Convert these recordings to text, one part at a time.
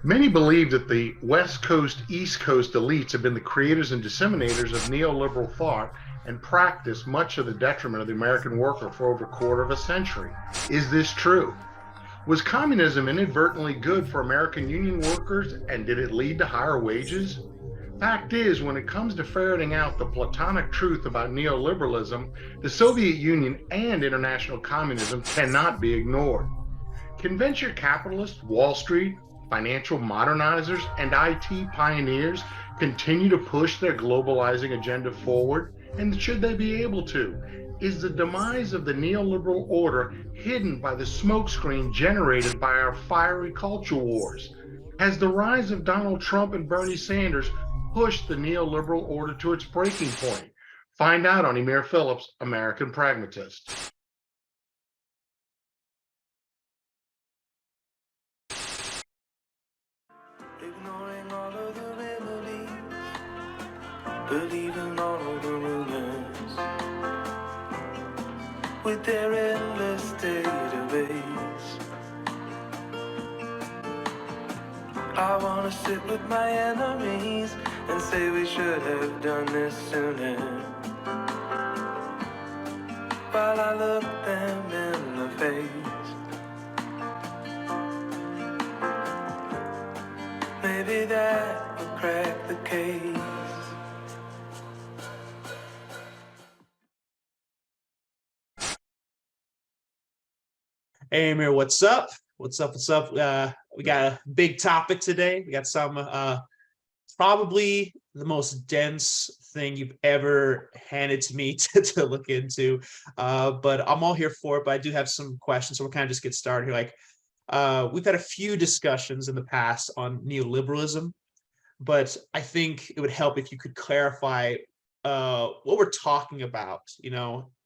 Many believe that the West Coast, East Coast elites have been the creators and disseminators of neoliberal thought and practice, much to the detriment of the American worker for over a quarter of a century. Is this true? Was communism inadvertently good for American union workers, and did it lead to higher wages? Fact is, when it comes to ferreting out the Platonic truth about neoliberalism, the Soviet Union and international communism cannot be ignored. Can venture capitalists, Wall Street, financial modernizers, and IT pioneers continue to push their globalizing agenda forward? And should they be able to? Is the demise of the neoliberal order hidden by the smokescreen generated by our fiery culture wars? Has the rise of Donald Trump and Bernie Sanders pushed the neoliberal order to its breaking point? Find out on Emir Phillips, American Pragmatist. Ignoring all of the remedies, believing all of the rumors, with their endless database. I wanna sit with my enemies and say we should have done this sooner, while I look them in the face. Maybe that will crack the case. Hey, Emir, what's up? What's up? What's up? We got a big topic today. We got some probably the most dense thing you've ever handed to me to look into. But I'm all here for it. But I do have some questions, so we'll kind of just get started here. We've had a few discussions in the past on neoliberalism, but I think it would help if you could clarify what we're talking about,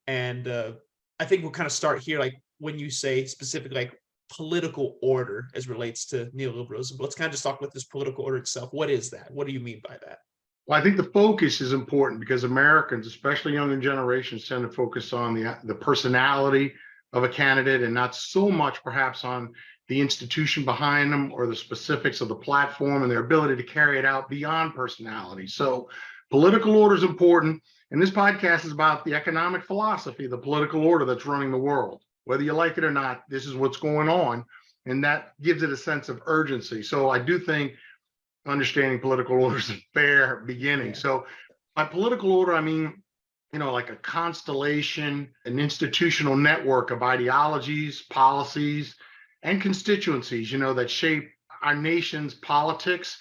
and I think we'll kind of start here, like when you say specifically like political order as relates to neoliberalism. But let's kind of just talk about this political order itself. What is that? What do you mean by that? Well, I think the focus is important because Americans, especially younger generations, tend to focus on the personality of a candidate and not so much perhaps on the institution behind them or the specifics of the platform and their ability to carry it out beyond personality. So political order is important. And this podcast is about the economic philosophy, the political order that's running the world. Whether you like it or not, this is what's going on. And that gives it a sense of urgency. So I do think understanding political order is a fair beginning. Yeah. So by political order, I mean, like a constellation, an institutional network of ideologies, policies, and constituencies, that shape our nation's politics.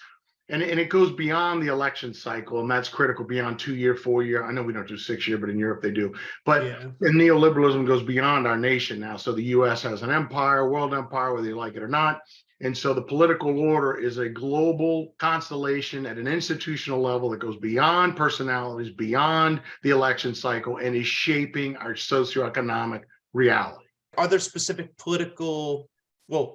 And it goes beyond the election cycle, and that's critical, beyond 2-year, 4-year. I know we don't do 6-year, but in Europe they do. But yeah. And neoliberalism goes beyond our nation now. So the US has an empire, world empire, whether you like it or not. And so the political order is a global constellation at an institutional level that goes beyond personalities, beyond the election cycle, and is shaping our socioeconomic reality. Are there specific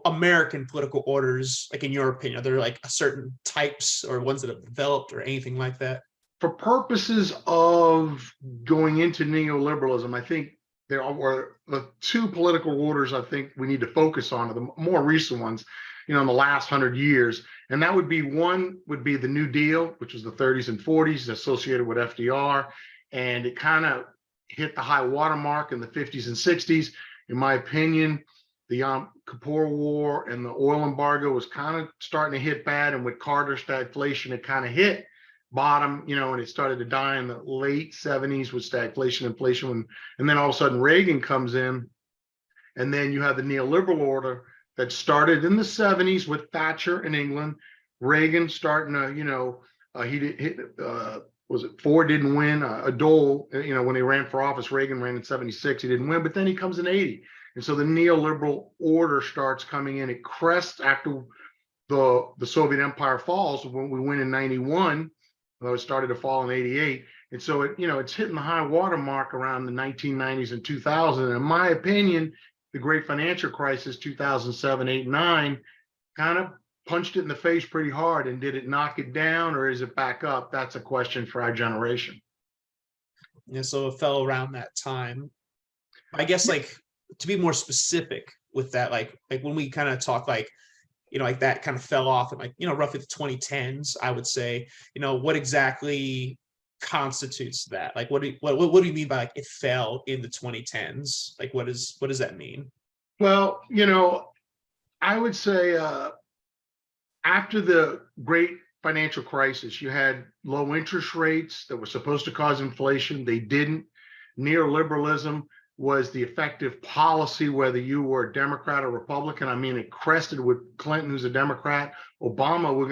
American political orders, like in your opinion, are there like certain types or ones that have developed or anything like that? For purposes of going into neoliberalism, I think there are the two political orders I think we need to focus on are the more recent ones, in the last 100 years. And that would be one would be the New Deal, which was the 30s and 40s associated with FDR. And it kind of hit the high watermark in the 50s and 60s. In my opinion, the Yom Kippur War and the oil embargo was kind of starting to hit bad. And with Carter's stagflation, it kind of hit bottom, and it started to die in the late 70s with stagflation, inflation. And then all of a sudden Reagan comes in. And then you have the neoliberal order that started in the 70s with Thatcher in England. Reagan starting to, Ford didn't win, Dole, when he ran for office, Reagan ran in 76, he didn't win, but then he comes in 80. And so the neoliberal order starts coming in. It crests after the Soviet Empire falls when we win in 91, though it started to fall in 88. And so it's hitting the high water mark around the 1990s and 2000. And in my opinion, the great financial crisis, 2007, 8, 9, kind of punched it in the face pretty hard. And did it knock it down or is it back up? That's a question for our generation. Yeah, so it fell around that time. I guess, to be more specific with that, like when we kind of talk, like that kind of fell off in like, roughly the 2010s, I would say. What exactly constitutes that? Like, what do you mean by like it fell in the 2010s? Like, what does that mean? Well, I would say after the great financial crisis, you had low interest rates that were supposed to cause inflation. They didn't. Neoliberalism was the effective policy, whether you were a Democrat or Republican. I mean, it crested with Clinton, who's a Democrat. Obama, we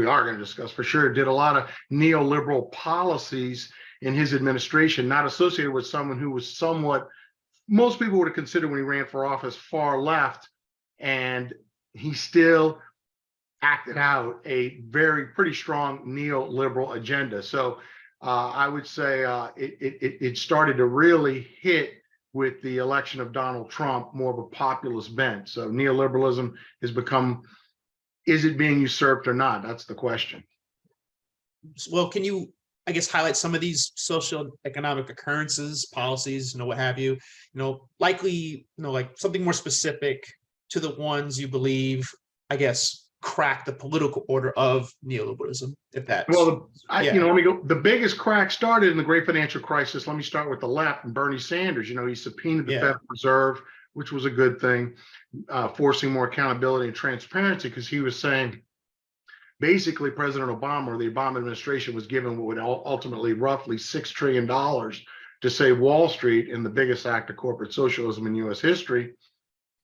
are going to discuss for sure, did a lot of neoliberal policies in his administration, not associated with someone who was somewhat, most people would have considered when he ran for office, far left. And he still acted out a pretty strong neoliberal agenda. So I would say it started to really hit with the election of Donald Trump, more of a populist bent. So neoliberalism has become, is it being usurped or not? That's the question. Well, can you, I guess, highlight some of these social economic occurrences, policies, what have you, likely, like something more specific to the ones you believe, I guess, crack the political order of neoliberalism, if that's let me go. The biggest crack started in the great financial crisis. Let me start with the left and Bernie Sanders. He subpoenaed the Federal Reserve, which was a good thing, forcing more accountability and transparency, because he was saying basically President Obama or the Obama administration was given what would ultimately roughly $6 trillion to save Wall Street in the biggest act of corporate socialism in U.S. history.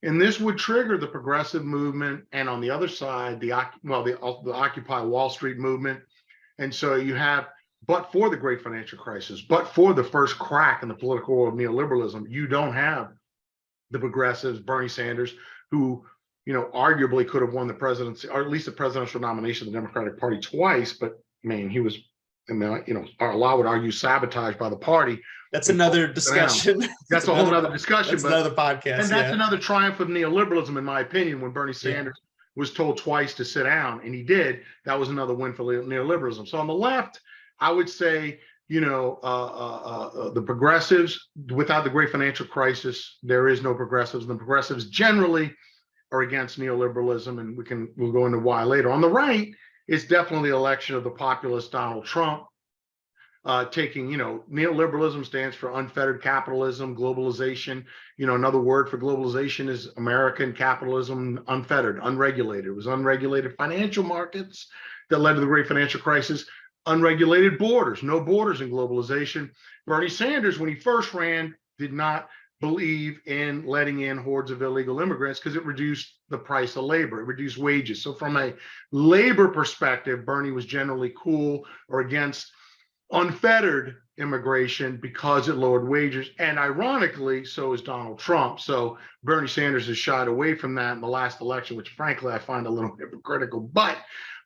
And this would trigger the progressive movement, and on the other side, the Occupy Wall Street movement. And so you have, but for the great financial crisis, but for the first crack in the political world of neoliberalism, you don't have the progressives, Bernie Sanders, who, arguably could have won the presidency, or at least the presidential nomination of the Democratic Party twice. But he was, a lot would argue, sabotaged by the party. That's another discussion. That's a whole other discussion. That's another podcast. And that's another triumph of neoliberalism, in my opinion, when Bernie Sanders was told twice to sit down, and he did. That was another win for neoliberalism. So on the left, I would say, the progressives, without the great financial crisis, there is no progressives. And the progressives generally are against neoliberalism, and we'll go into why later. On the right, it's definitely the election of the populist Donald Trump. Neoliberalism stands for unfettered capitalism, globalization. Another word for globalization is American capitalism, unfettered, unregulated. It was unregulated financial markets that led to the great financial crisis, unregulated borders, no borders in globalization. Bernie Sanders, when he first ran, did not believe in letting in hordes of illegal immigrants because it reduced the price of labor, it reduced wages. So from a labor perspective, Bernie was generally cool or against unfettered immigration because it lowered wages. And ironically, so is Donald Trump. So Bernie Sanders has shied away from that in the last election, which frankly I find a little hypocritical. But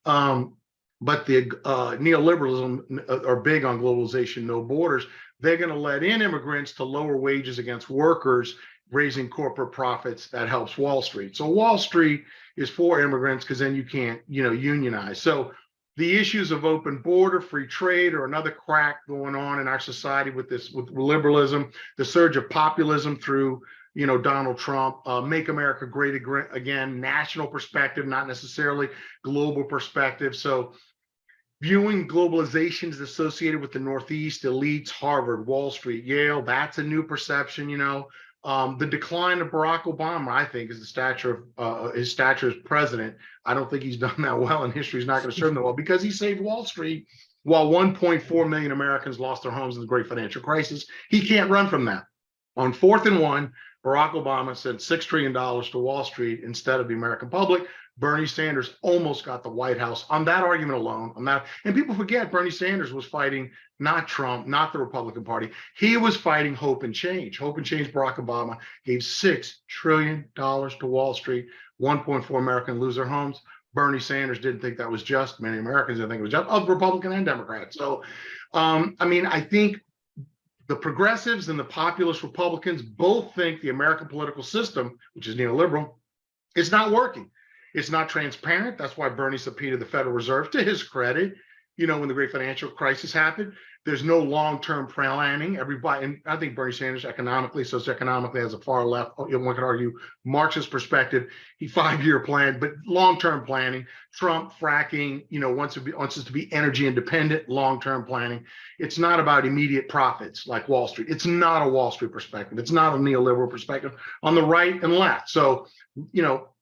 the neoliberalism are big on globalization, no borders. They're going to let in immigrants to lower wages against workers, raising corporate profits. That helps Wall Street. So Wall Street is for immigrants because then you can't, unionize. So the issues of open border, free trade, or another crack going on in our society with liberalism, the surge of populism through, Donald Trump, make America great again, national perspective, not necessarily global perspective. So viewing globalization is associated with the Northeast, elites, Harvard, Wall Street, Yale, that's a new perception, The decline of Barack Obama, I think, is his stature as president. I don't think he's done that well, and history is not going to serve him that well because he saved Wall Street while 1.4 million Americans lost their homes in the great financial crisis. He can't run from that. On 4th and 1, Barack Obama sent $6 trillion to Wall Street instead of the American public. Bernie Sanders almost got the White House on that argument alone. And people forget Bernie Sanders was fighting not Trump, not the Republican Party. He was fighting hope and change. Hope and change. Barack Obama gave $6 trillion to Wall Street. 1.4 Americans lose their homes. Bernie Sanders didn't think that was just. Many Americans didn't think it was just, of Republican and Democrat. So, I think the progressives and the populist Republicans both think the American political system, which is neoliberal, is not working. It's not transparent. That's why Bernie subpoenaed the Federal Reserve, to his credit, when the great financial crisis happened. There's no long-term planning. Everybody, and I think Bernie Sanders economically, socioeconomically has a far left, one could argue, Marxist perspective. He 5-year plan, but long-term planning. Trump fracking, wants us to be energy independent, long-term planning. It's not about immediate profits like Wall Street. It's not a Wall Street perspective. It's not a neoliberal perspective on the right and left. So,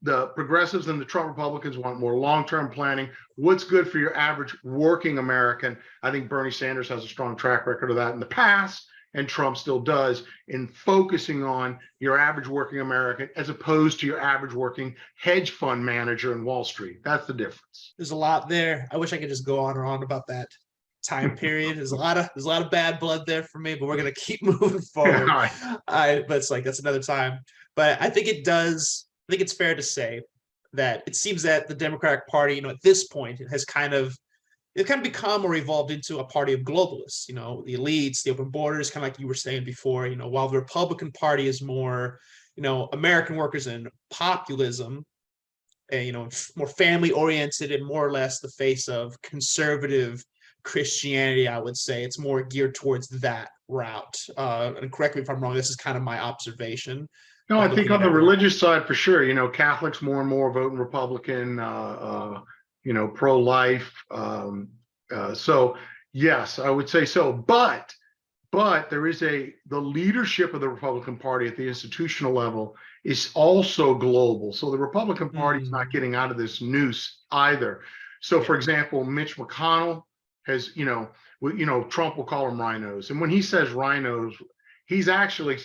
the progressives and the Trump Republicans want more long-term planning. What's good for your average working American? I think Bernie Sanders has a strong track record of that in the past, and Trump still does, in focusing on your average working American as opposed to your average working hedge fund manager in Wall Street. That's the difference. There's a lot there. I wish I could just go on and on about that time period. There's a lot of bad blood there for me, but we're gonna keep moving forward. But it's like that's another time. But I think it's fair to say that it seems that the Democratic Party, at this point, has kind of become or evolved into a party of globalists. The elites, the open borders, kind of like you were saying before. While the Republican Party is more, American workers and populism, and, more family oriented and more or less the face of conservative Christianity, I would say it's more geared towards that route. And correct me if I'm wrong. This is kind of my observation. No, I think on the religious side, for sure, Catholics more and more voting Republican, pro-life. So yes, I would say so. But there is the leadership of the Republican Party at the institutional level is also global. So the Republican Party is not getting out of this noose either. So, for example, Mitch McConnell has, Trump will call them rhinos. And when he says rhinos, he's actually,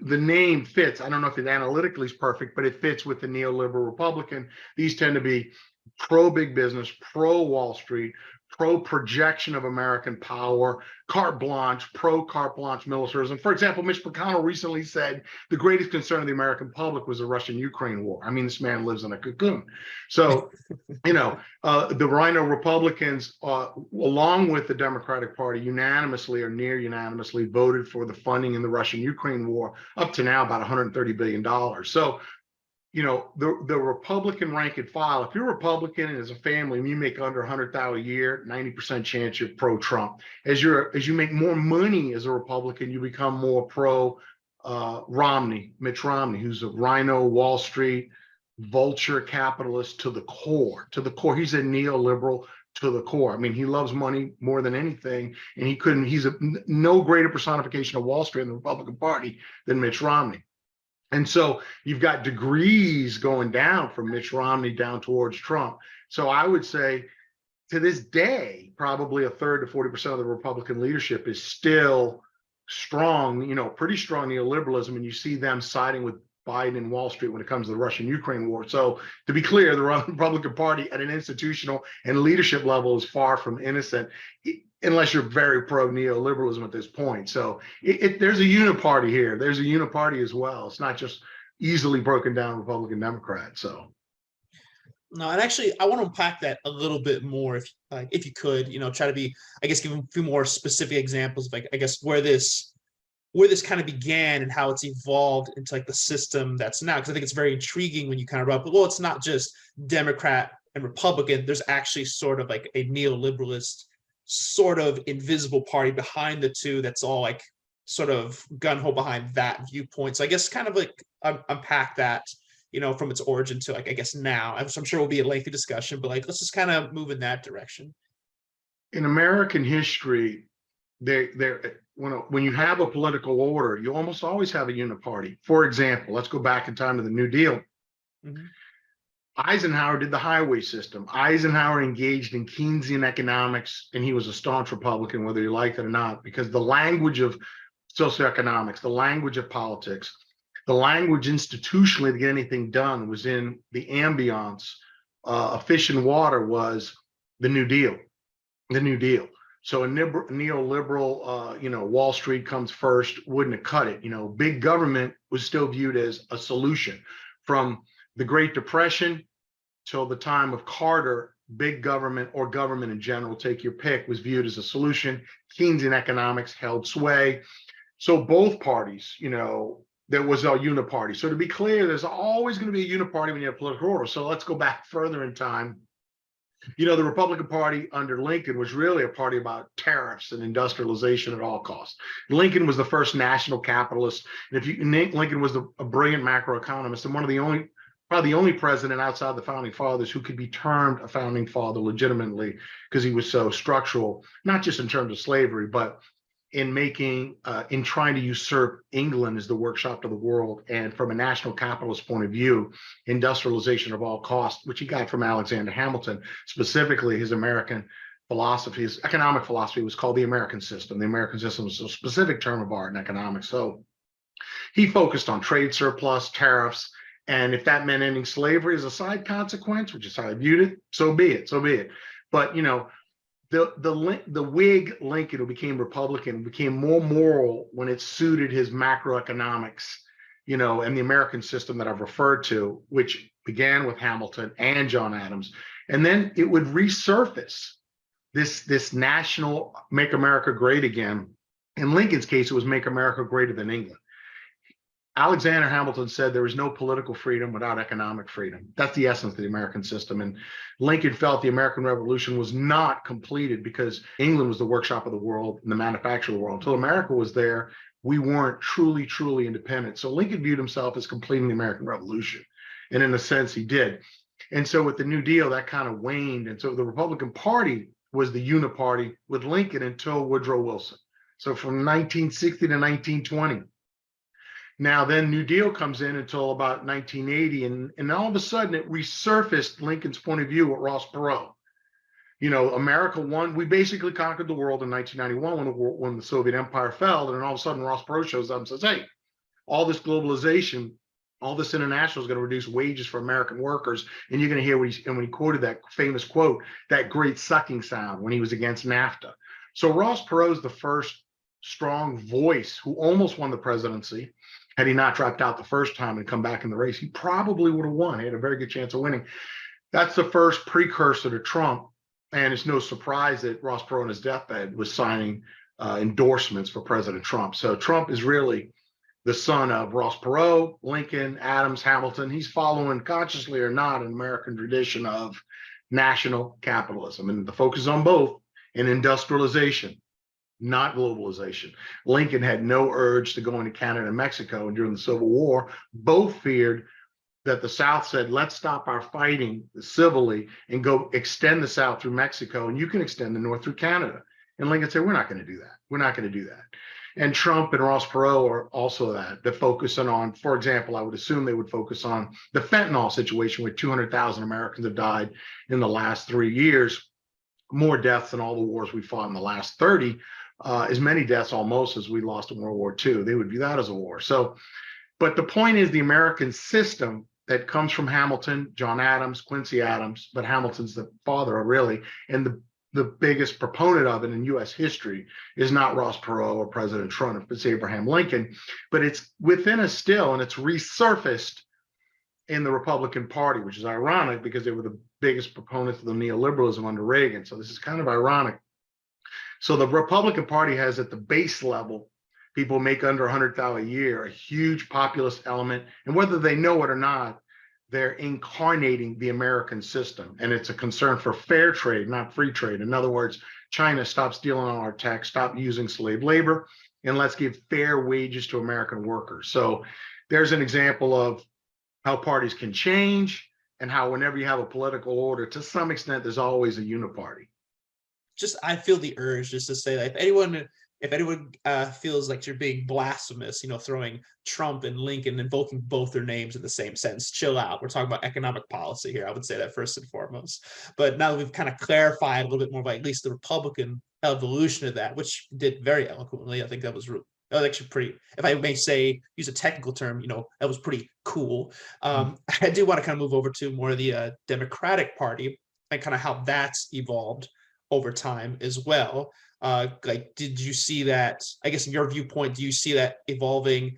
the name fits. I don't know if it analytically is perfect, but it fits with the neoliberal Republican. These tend to be pro-big business, pro-Wall Street, pro-projection of American power, carte blanche, pro-carte blanche militarism. For example, Mitch McConnell recently said the greatest concern of the American public was the Russian-Ukraine war. I mean, this man lives in a cocoon. So, the Rhino Republicans, along with the Democratic Party, unanimously or near unanimously voted for the funding in the Russian-Ukraine war, up to now about $130 billion. So, the Republican rank and file, if you're Republican and as a family and you make under $100,000 a year, 90% chance you're pro-Trump. As you make more money as a Republican, you become more pro Mitch Romney, who's a rhino, Wall Street, vulture capitalist to the core. He's a neoliberal to the core. I mean, he loves money more than anything, and he's no greater personification of Wall Street in the Republican Party than Mitch Romney. And so you've got degrees going down from Mitch Romney down towards Trump. So I would say to this day, probably a third to 40% of the Republican leadership is still strong, pretty strong neoliberalism. And you see them siding with Biden and Wall Street when it comes to the Russian-Ukraine war. So to be clear, the Republican Party at an institutional and leadership level is far from innocent, unless you're very pro-neoliberalism at this point. So there's a uniparty here. There's a uniparty as well. It's not just easily broken down Republican Democrat. So. No, and actually, I want to unpack that a little bit more, if you could, try to be, I guess, give a few more specific examples of, I guess, where this kind of began and how it's evolved into the system that's now. Because I think it's very intriguing when you kind of brought up, well, it's not just Democrat and Republican. There's actually sort of like a neoliberalist sort of invisible party behind the two that's all sort of gun-ho behind that viewpoint. So I guess kind of unpack that, from its origin to I guess now. I'm sure it will be a lengthy discussion, but let's just kind of move in that direction. In American history, when you have a political order, you almost always have a uniparty. For example, let's go back in time to the New Deal. Mm-hmm. Eisenhower did the highway system. Eisenhower engaged in Keynesian economics, and he was a staunch Republican, whether you liked it or not, because the language of socioeconomics, the language of politics, the language institutionally to get anything done was in the ambiance. Efficient water was the New Deal. The New Deal. So a neoliberal, Wall Street comes first, wouldn't have cut it. Big government was still viewed as a solution. From the Great Depression till the time of Carter, big government or government in general, take your pick, was viewed as a solution. Keynesian economics held sway. So both parties, there was a uniparty. So to be clear, there's always going to be a uniparty when you have political order. So let's go back further in time. The Republican Party under Lincoln was really a party about tariffs and industrialization at all costs. Lincoln was the first national capitalist, and Lincoln was a brilliant macroeconomist and probably the only president outside the founding fathers who could be termed a founding father legitimately because he was so structural, not just in terms of slavery, but in trying to usurp England as the workshop of the world, and from a national capitalist point of view, industrialization of all costs, which he got from Alexander Hamilton. Specifically, his American philosophy, his economic philosophy, was called the American system. The American system was a specific term of art in economics. So he focused on trade surplus, tariffs, and if that meant ending slavery as a side consequence, which is how I viewed it, so be it. But the Whig Lincoln, who became Republican, became more moral when it suited his macroeconomics, and the American system that I've referred to, which began with Hamilton and John Adams. And then it would resurface this national make America great again. In Lincoln's case, it was make America greater than England. Alexander Hamilton said there is no political freedom without economic freedom. That's the essence of the American system. And Lincoln felt the American Revolution was not completed because England was the workshop of the world and the manufacturer of the world. Until America was there, we weren't truly, truly independent. So Lincoln viewed himself as completing the American Revolution. And in a sense, he did. And so with the New Deal, that kind of waned. And so the Republican Party was the uniparty with Lincoln until Woodrow Wilson. So from 1960 to 1920. Now, then New Deal comes in until about 1980, and all of a sudden it resurfaced Lincoln's point of view at Ross Perot. America won. We basically conquered the world in 1991 when the Soviet Empire fell, and then all of a sudden Ross Perot shows up and says, hey, all this globalization, all this international is going to reduce wages for American workers. And you're going to hear when he quoted that famous quote, that great sucking sound when he was against NAFTA. So Ross Perot is the first strong voice who almost won the presidency. Had he not dropped out the first time and come back in the race, he probably would have won. He had a very good chance of winning. That's the first precursor to Trump. And it's no surprise that Ross Perot on his deathbed was signing endorsements for President Trump. So Trump is really the son of Ross Perot, Lincoln, Adams, Hamilton. He's following, consciously or not, an American tradition of national capitalism. And the focus on both in industrialization, not globalization. Lincoln had no urge to go into Canada and Mexico, and during the Civil War, both feared that the South said, let's stop our fighting civilly and go extend the South through Mexico, and you can extend the North through Canada. And Lincoln said, we're not going to do that. We're not going to do that. And Trump and Ross Perot are also they're focusing on, for example, I would assume they would focus on the fentanyl situation where 200,000 Americans have died in the last 3 years, more deaths than all the wars we fought in the last 30. As many deaths almost as we lost in World War II. They would view that as a war. So, but the point is the American system that comes from Hamilton, John Adams, Quincy Adams, but Hamilton's the father really, and the biggest proponent of it in U.S. history is not Ross Perot or President Trump, it's Abraham Lincoln, but it's within us still, and it's resurfaced in the Republican Party, which is ironic because they were the biggest proponents of the neoliberalism under Reagan. So this is kind of ironic. So the Republican Party has at the base level, people make under 100,000 a year, a huge populist element. And whether they know it or not, they're incarnating the American system. And it's a concern for fair trade, not free trade. In other words, China, stop stealing all our tech, stop using slave labor, and let's give fair wages to American workers. So there's an example of how parties can change and how whenever you have a political order, to some extent, there's always a uniparty. I feel the urge just to say that if anyone feels like you're being blasphemous, throwing Trump and Lincoln, invoking both their names in the same sentence, chill out. We're talking about economic policy here. I would say that first and foremost. But now that we've kind of clarified a little bit more about at least the Republican evolution of that, which did very eloquently. I think that was actually pretty, if I may say, use a technical term, that was pretty cool. I do want to kind of move over to more of the Democratic Party and kind of how that's evolved over time as well. Did you see that, I guess in your viewpoint, do you see that evolving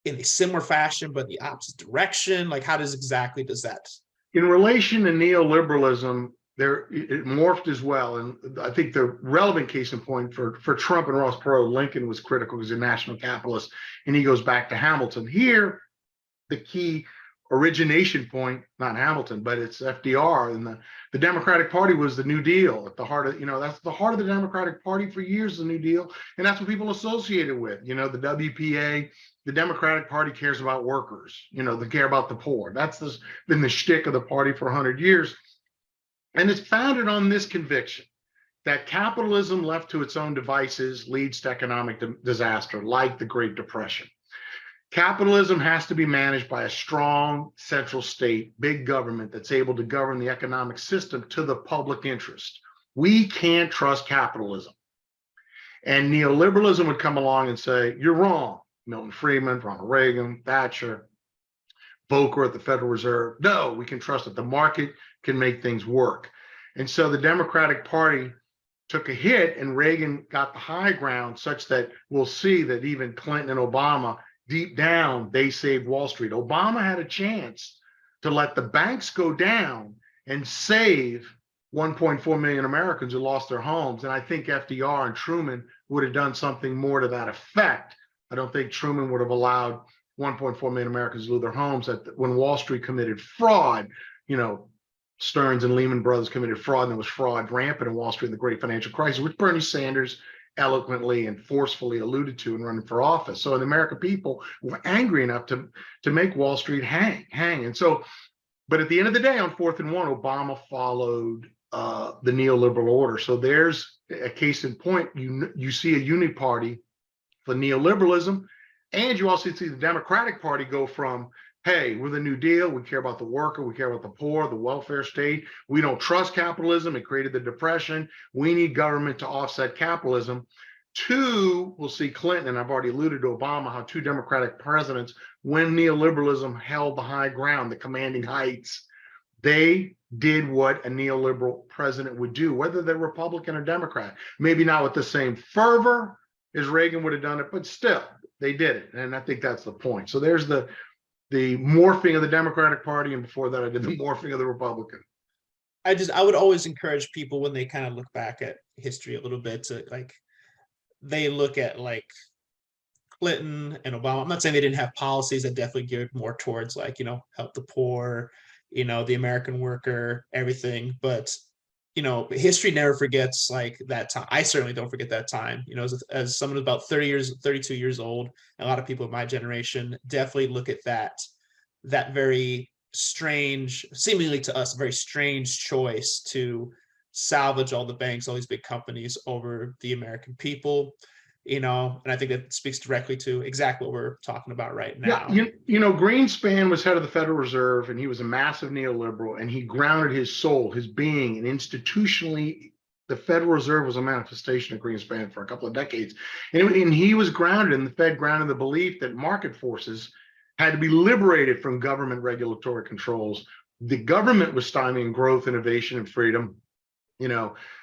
in a similar fashion, but the opposite direction? How does that? In relation to neoliberalism, it morphed as well. And I think the relevant case in point for Trump and Ross Perot, Lincoln was critical because he's a national capitalist, and he goes back to Hamilton. Here, the key origination point, not Hamilton, but it's FDR. And the Democratic Party was the New Deal at the heart of, that's the heart of the Democratic Party for years, the New Deal. And that's what people associate it with. The WPA, the Democratic Party cares about workers, they care about the poor. That's been the shtick of the party for 100 years. And it's founded on this conviction that capitalism left to its own devices leads to economic disaster, like the Great Depression. Capitalism has to be managed by a strong central state, big government that's able to govern the economic system to the public interest. We can't trust capitalism. And neoliberalism would come along and say, you're wrong. Milton Friedman, Ronald Reagan, Thatcher, Volcker at the Federal Reserve. No, we can trust that the market can make things work. And so the Democratic Party took a hit and Reagan got the high ground such that we'll see that even Clinton and Obama, deep down, they saved Wall Street. Obama had a chance to let the banks go down and save 1.4 million Americans who lost their homes. And I think FDR and Truman would have done something more to that effect. I don't think Truman would have allowed 1.4 million Americans to lose their homes when Wall Street committed fraud. Stearns and Lehman Brothers committed fraud, and there was fraud rampant in Wall Street in the great financial crisis, which Bernie Sanders eloquently and forcefully alluded to in running for office. So the American people were angry enough to make Wall Street hang. And so, but at the end of the day, on 4th and 1, Obama followed the neoliberal order. So there's a case in point. You see a uniparty for neoliberalism, and you also see the Democratic Party go from, hey, we're the New Deal, we care about the worker, we care about the poor, the welfare state, we don't trust capitalism, it created the Depression, we need government to offset capitalism. Two, we'll see Clinton, and I've already alluded to Obama, how two Democratic presidents, when neoliberalism held the high ground, the commanding heights, they did what a neoliberal president would do, whether they're Republican or Democrat. Maybe not with the same fervor as Reagan would have done it, but still, they did it. And I think that's the point. So there's the morphing of the Democratic Party, and before that, I did the morphing of the Republican. I would always encourage people when they kind of look back at history a little bit to they look at Clinton and Obama. I'm not saying they didn't have policies that definitely geared more towards help the poor, the American worker, everything. But history never forgets that time. I certainly don't forget that time. As someone about 32 years old, a lot of people of my generation definitely look at that very strange, seemingly to us, very strange choice to salvage all the banks, all these big companies over the American people. And I think that speaks directly to exactly what we're talking about right now. Yeah, Greenspan was head of the Federal Reserve, and he was a massive neoliberal, and he grounded his soul, his being, and institutionally, the Federal Reserve was a manifestation of Greenspan for a couple of decades. And he was grounded, and the Fed grounded the belief that market forces had to be liberated from government regulatory controls. The government was stymieing growth, innovation, and freedom.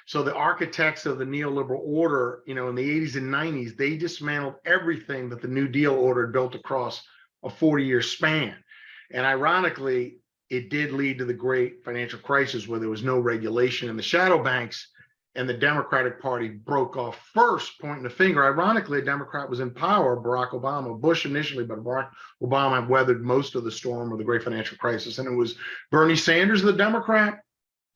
So the architects of the neoliberal order, in the 80s and 90s, they dismantled everything that the New Deal order had built across a 40-year span. And ironically, it did lead to the great financial crisis where there was no regulation in the shadow banks, and the Democratic Party broke off first, pointing the finger. Ironically, a Democrat was in power, Barack Obama, Bush initially, but Barack Obama weathered most of the storm of the great financial crisis. And it was Bernie Sanders, the Democrat,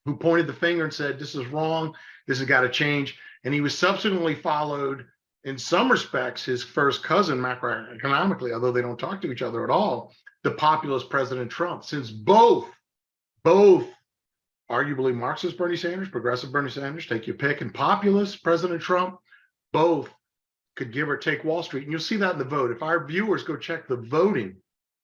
who pointed the finger and said, this is wrong, this has got to change. And he was subsequently followed, in some respects, his first cousin macroeconomically, although they don't talk to each other at all, the populist President Trump. Since both arguably Marxist Bernie Sanders, progressive Bernie Sanders, take your pick, and populist President Trump, both could give or take Wall Street. And you'll see that in the vote. If our viewers go check the voting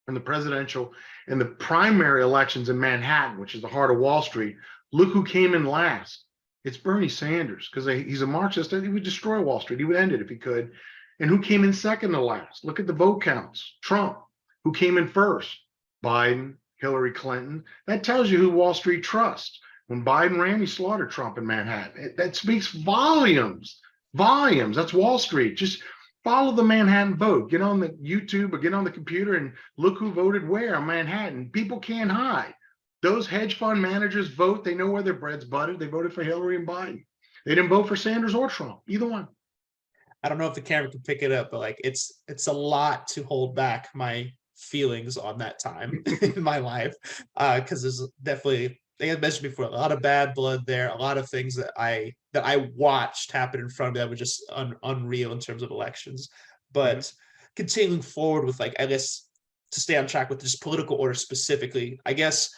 in the presidential and the primary elections in Manhattan, which is the heart of Wall Street, look who came in last. It's Bernie Sanders, because he's a Marxist. He would destroy Wall Street. He would end it if he could. And who came in second to last? Look at the vote counts. Trump. Who came in first? Biden, Hillary Clinton. That tells you who Wall Street trusts. When Biden ran, he slaughtered Trump in Manhattan. That speaks volumes. Volumes. That's Wall Street. Just follow the Manhattan vote. Get on the YouTube or get on the computer and look who voted where in Manhattan. People can't hide. Those hedge fund managers vote. They know where their bread's buttered. They voted for Hillary and Biden. They didn't vote for Sanders or Trump, either one. I don't know if the camera can pick it up, but it's a lot to hold back my feelings on that time in my life, because there's definitely, like I mentioned before, a lot of bad blood there, a lot of things that I watched happen in front of me that were just unreal in terms of elections. But continuing forward with, like, I guess, to stay on track with just political order specifically, I guess,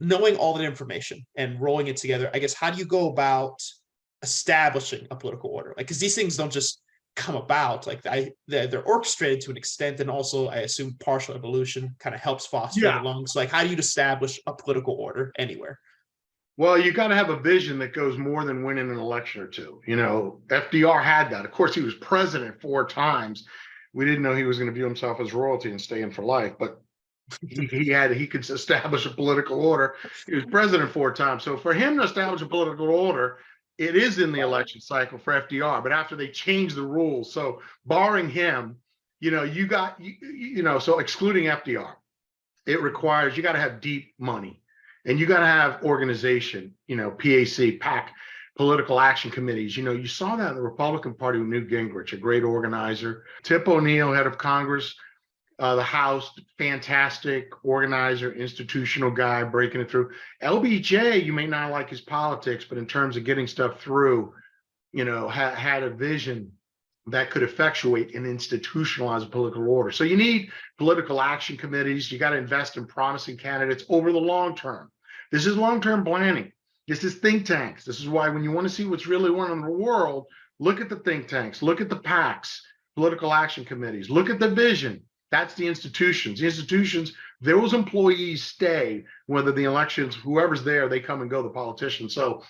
knowing all that information and rolling it together, I guess, how do you go about establishing a political order? Like, because these things don't just come about, like they're orchestrated to an extent, and also I assume partial evolution kind of helps foster it Yeah. along. So, like, how do you establish a political order anywhere? Well, you got to have a vision that goes more than winning an election or two. FDR had that. Of course, he was president 4 times. We didn't know he was going to view himself as royalty and stay in for life, but he could establish a political order. He was president 4 times. So for him to establish a political order, it is in the election cycle for FDR, but after they changed the rules. So barring him, so excluding FDR, it requires, you got to have deep money, and you got to have organization, PAC, political action committees. You saw that in the Republican Party with Newt Gingrich, a great organizer. Tip O'Neill, head of Congress, the House, fantastic organizer, institutional guy, breaking it through. LBJ, you may not like his politics, but in terms of getting stuff through, had a vision that could effectuate and institutionalize a political order. So you need political action committees. You got to invest in promising candidates over the long term. This is long-term planning. This is think tanks. This is why when you want to see what's really going on in the world, look at the think tanks, look at the PACs, political action committees, look at the vision. That's the institutions. The institutions, those employees stay, whether the elections, whoever's there, they come and go, the politicians. So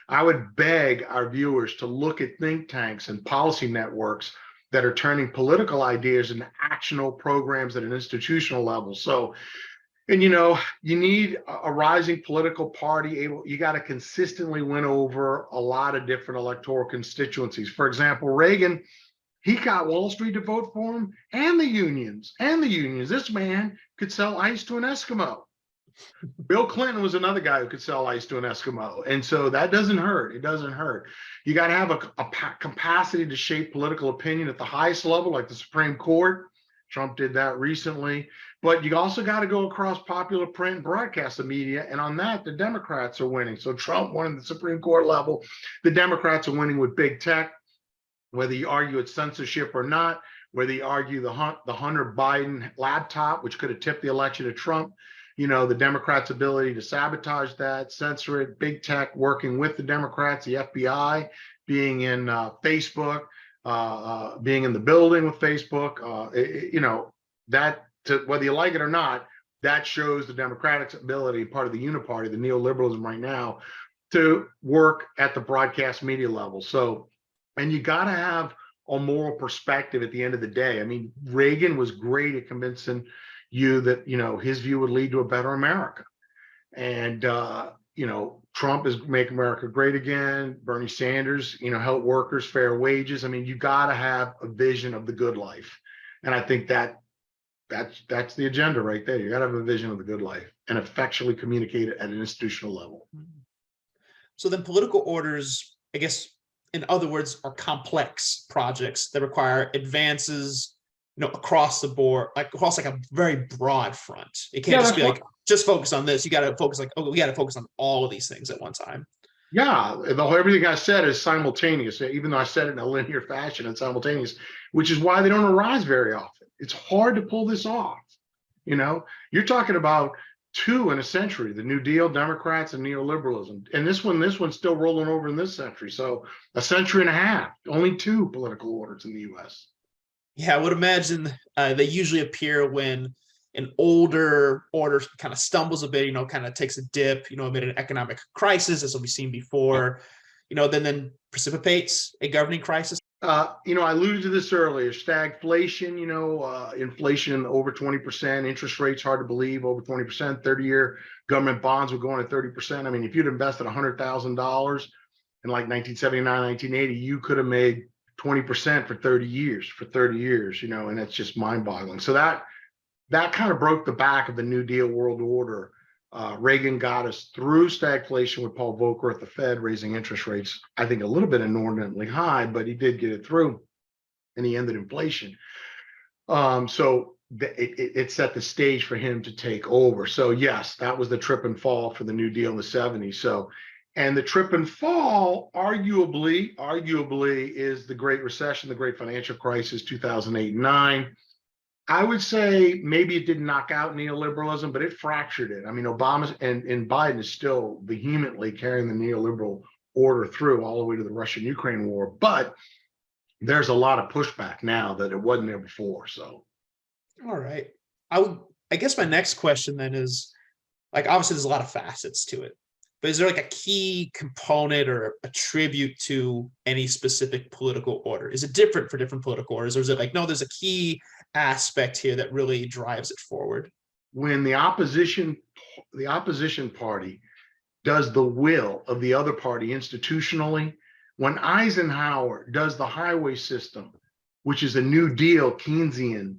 I would beg our viewers to look at think tanks and policy networks that are turning political ideas into actionable programs at an institutional level. So, and you need a rising political party. You got to consistently win over a lot of different electoral constituencies. For example, Reagan, he got Wall Street to vote for him and the unions. This man could sell ice to an Eskimo. Bill Clinton was another guy who could sell ice to an Eskimo. And so that doesn't hurt. It doesn't hurt. You got to have a capacity to shape political opinion at the highest level, like the Supreme Court. Trump did that recently. But you also got to go across popular print and broadcast the media. And on that, the Democrats are winning. So Trump won at the Supreme Court level. The Democrats are winning with big tech. Whether you argue it's censorship or not, whether you argue the Hunter Biden laptop, which could have tipped the election to Trump, the Democrats' ability to sabotage that, censor it, big tech working with the Democrats, the FBI being in Facebook, being in the building with Facebook, whether you like it or not, that shows the Democratic ability, part of the uniparty, the neoliberalism right now, to work at the broadcast media level. So, and you got to have a moral perspective at the end of the day. I mean, Reagan was great at convincing you that, his view would lead to a better America. And, Trump is Make America Great Again. Bernie Sanders, help workers, fair wages. I mean, you got to have a vision of the good life. And I think that's the agenda right there. You got to have a vision of the good life and effectually communicate it at an institutional level. So then political orders, I guess, in other words, are complex projects that require advances, across the board, like across like a very broad front. It can't just be like, just focus on this. You got to focus we got to focus on all of these things at one time. Yeah, everything I said is simultaneous, even though I said it in a linear fashion and simultaneous, which is why they don't arise very often. It's hard to pull this off. You're talking about 2 in a century, the New Deal, Democrats, and neoliberalism. And this one's still rolling over in this century. So a century and a half, only 2 political orders in the US. Yeah, I would imagine they usually appear when an older order kind of stumbles a bit, kind of takes a dip, amid an economic crisis, as we've seen before, then precipitates a governing crisis. I alluded to this earlier, stagflation, inflation over 20%, interest rates, hard to believe, over 20%, 30-year government bonds were going at 30%. I mean, if you'd invested $100,000 in like 1979, 1980, you could have made 20% for 30 years, and that's just mind boggling. So that kind of broke the back of the New Deal world order. Reagan got us through stagflation with Paul Volcker at the Fed, raising interest rates, I think a little bit inordinately high, but he did get it through, and he ended inflation. So it set the stage for him to take over. So yes, that was the trip and fall for the New Deal in the 70s. So, and the trip and fall, arguably, is the Great Recession, the Great Financial Crisis, 2008 and 9. I would say maybe it didn't knock out neoliberalism, but it fractured it. I mean, Obama and Biden is still vehemently carrying the neoliberal order through all the way to the Russian-Ukraine war. But there's a lot of pushback now that it wasn't there before. So, all right. I guess my next question then is, like, obviously there's a lot of facets to it, but is there like a key component or attribute to any specific political order? Is it different for different political orders, or is it like, no, there's a key aspect here that really drives it forward? when the opposition party does the will of the other party institutionally, when Eisenhower does the highway system, which is a New Deal Keynesian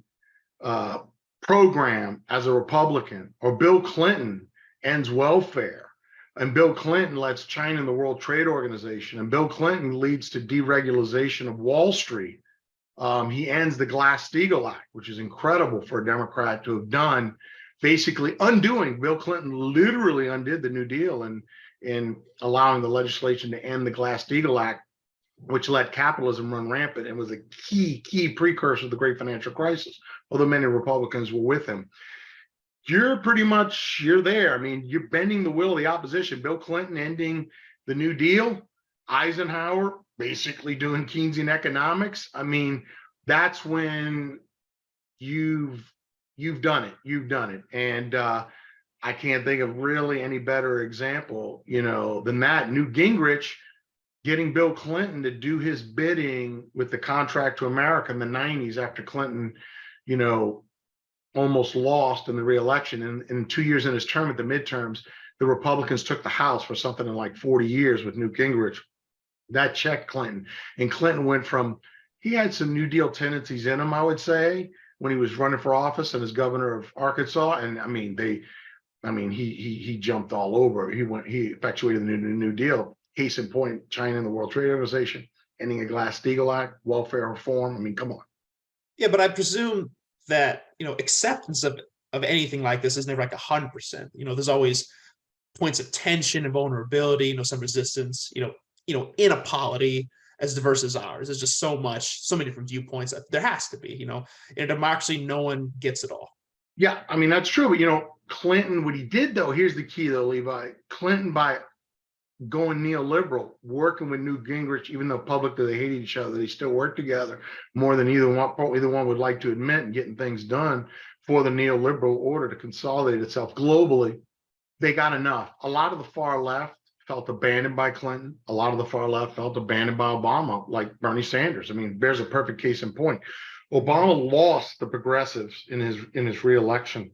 program as a Republican, or Bill Clinton ends welfare, and Bill Clinton lets China in the World Trade Organization, and Bill Clinton leads to deregulation of Wall Street. He ends the Glass-Steagall Act, which is incredible for a Democrat to have done, basically undoing. Bill Clinton literally undid the New Deal and in allowing the legislation to end the Glass-Steagall Act, which let capitalism run rampant and was a key precursor to the Great Financial Crisis, although many Republicans were with him. You're there. I mean, you're bending the will of the opposition. Bill Clinton ending the New Deal, Eisenhower basically doing Keynesian economics. I mean, that's when you've done it. And I can't think of really any better example, than that. Newt Gingrich getting Bill Clinton to do his bidding with the Contract to America in the 90s after Clinton, almost lost in the re-election. And 2 years in his term at the midterms, the Republicans took the House for something in like 40 years with Newt Gingrich. That checked Clinton. And Clinton went from, he had some New Deal tendencies in him, I would say, when he was running for office and as governor of Arkansas. And he jumped all over. He effectuated the New Deal. Case in point, China and the World Trade Organization, ending a Glass-Steagall Act, welfare reform. I mean, come on. Yeah, but I presume that, acceptance of anything like this is never like 100%. There's always points of tension and vulnerability, some resistance, in a polity as diverse as ours. There's just so many different viewpoints that there has to be, in a democracy, no one gets it all. Yeah, I mean, that's true. But, Clinton, what he did, though, here's the key, though, Levi. Clinton, by going neoliberal, working with Newt Gingrich, even though publicly they hated each other, they still worked together more than either one would like to admit, and getting things done for the neoliberal order to consolidate itself globally. They got enough. A lot of the far left felt abandoned by Clinton. A lot of the far left felt abandoned by Obama, like Bernie Sanders. I mean, there's a perfect case in point. Obama lost the progressives in his re-election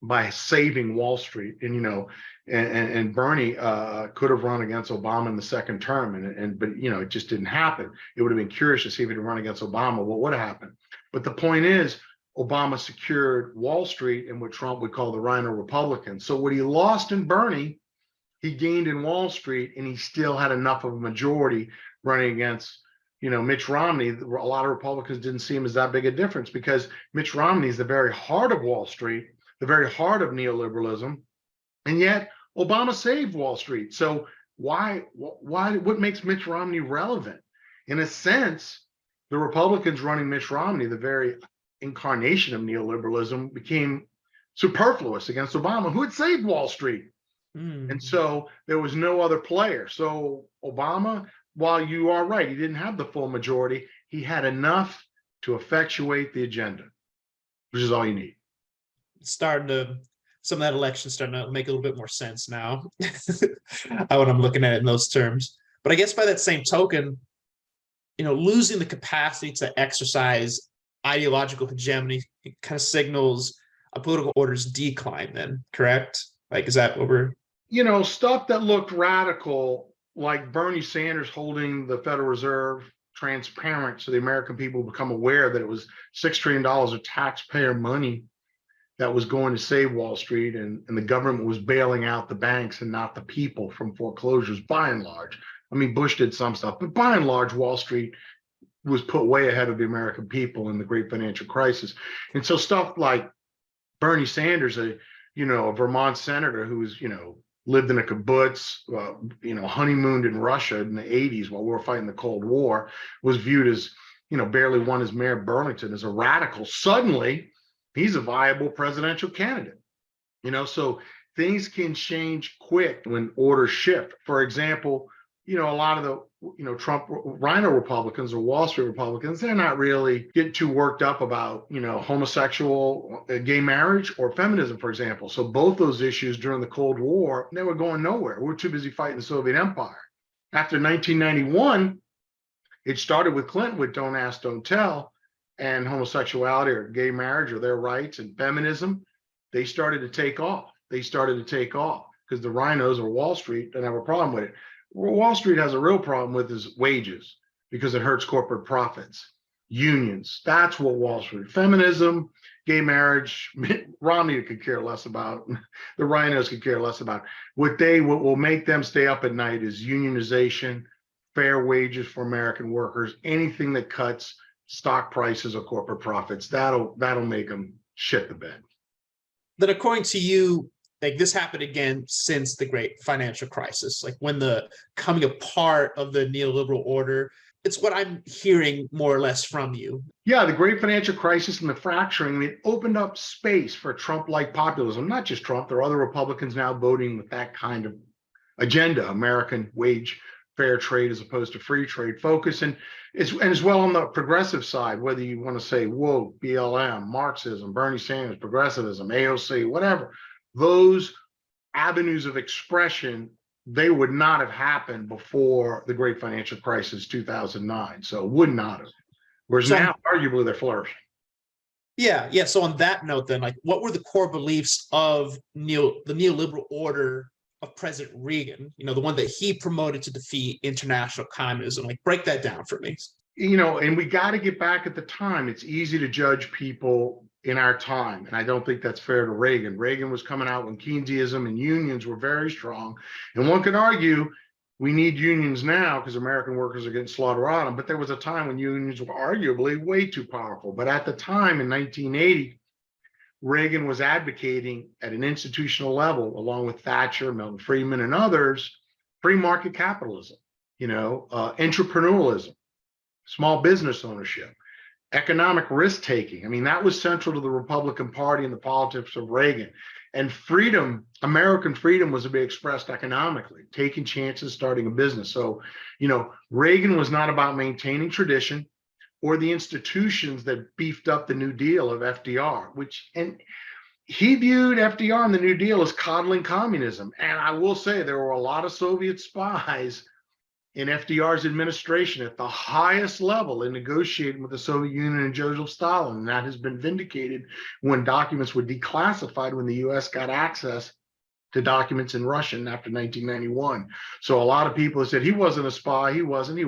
by saving Wall Street, and Bernie could have run against Obama in the second term, but it just didn't happen. It would have been curious to see if he'd run against Obama, what would have happened. But the point is, Obama secured Wall Street and what Trump would call the Rhino Republicans. So what he lost in Bernie, he gained in Wall Street, and he still had enough of a majority running against Mitch Romney. A lot of Republicans didn't see him as that big a difference, because Mitch Romney is the very heart of Wall Street, the very heart of neoliberalism, and yet Obama saved Wall Street. So what makes Mitch Romney relevant? In a sense, the Republicans running Mitch Romney, the very incarnation of neoliberalism, became superfluous against Obama, who had saved Wall Street. And so there was no other player. So Obama, while you are right, he didn't have the full majority, he had enough to effectuate the agenda, which is all you need. Some of that election starting to make a little bit more sense now when I'm looking at it in those terms. But I guess by that same token, losing the capacity to exercise ideological hegemony, it kind of signals a political order's decline then, correct? Like, is that what we're... Stuff that looked radical, like Bernie Sanders holding the Federal Reserve transparent so the American people become aware that it was $6 trillion of taxpayer money that was going to save Wall Street, and the government was bailing out the banks and not the people from foreclosures, by and large. I mean, Bush did some stuff, but by and large, Wall Street was put way ahead of the American people in the great financial crisis. And so stuff like Bernie Sanders, a Vermont senator who's, lived in a kibbutz, honeymooned in Russia in the 80s while we were fighting the Cold War, was viewed as, barely won as mayor of Burlington as a radical. Suddenly, he's a viable presidential candidate. So things can change quick when orders shift. For example, a lot of the, Trump Rhino Republicans or Wall Street Republicans, they're not really getting too worked up about, homosexual gay marriage or feminism, for example. So both those issues during the Cold War, they were going nowhere. We were too busy fighting the Soviet Empire. After 1991, it started with Clinton with Don't Ask, Don't Tell, and homosexuality or gay marriage or their rights and feminism, they started to take off. Because the rhinos or Wall Street didn't have a problem with it. What Wall Street has a real problem with is wages because it hurts corporate profits. Unions, that's what Wall Street. Feminism, gay marriage, Romney could care less about. The rhinos could care less about. What will make them stay up at night is unionization, fair wages for American workers, anything that cuts stock prices or corporate profits. That'll make them shit the bed. Then according to you, like this happened again since the great financial crisis, like when the coming apart of the neoliberal order, it's what I'm hearing more or less from you. Yeah, the great financial crisis and the fracturing, it opened up space for Trump-like populism. Not just Trump, there are other Republicans now voting with that kind of agenda, American wage, fair trade as opposed to free trade focus. And as well on the progressive side, whether you want to say woke, BLM, Marxism, Bernie Sanders, progressivism, AOC, whatever, those avenues of expression, they would not have happened before the great financial crisis, 2009. So would not have. Whereas now, arguably, they're flourishing. Yeah. So on that note, then, like, what were the core beliefs of the neoliberal order of President Reagan? The one that he promoted to defeat international communism. Like, break that down for me. And we got to get back at the time. It's easy to judge people in our time, and I don't think that's fair to Reagan. Reagan was coming out when Keynesianism and unions were very strong, and one could argue we need unions now because American workers are getting slaughtered out of them. But there was a time when unions were arguably way too powerful. But at the time in 1980, Reagan was advocating at an institutional level, along with Thatcher, Milton Friedman, and others, free market capitalism, entrepreneurialism, small business ownership, economic risk-taking. I mean, that was central to the Republican Party and the politics of Reagan. And freedom, American freedom, was to be expressed economically, taking chances, starting a business. So, Reagan was not about maintaining tradition or the institutions that beefed up the New Deal of FDR, and he viewed FDR and the New Deal as coddling communism. And I will say there were a lot of Soviet spies in FDR's administration at the highest level in negotiating with the Soviet Union and Joseph Stalin. And that has been vindicated when documents were declassified, when the US got access to documents in Russian after 1991. So a lot of people have said he wasn't a spy. He wasn't. He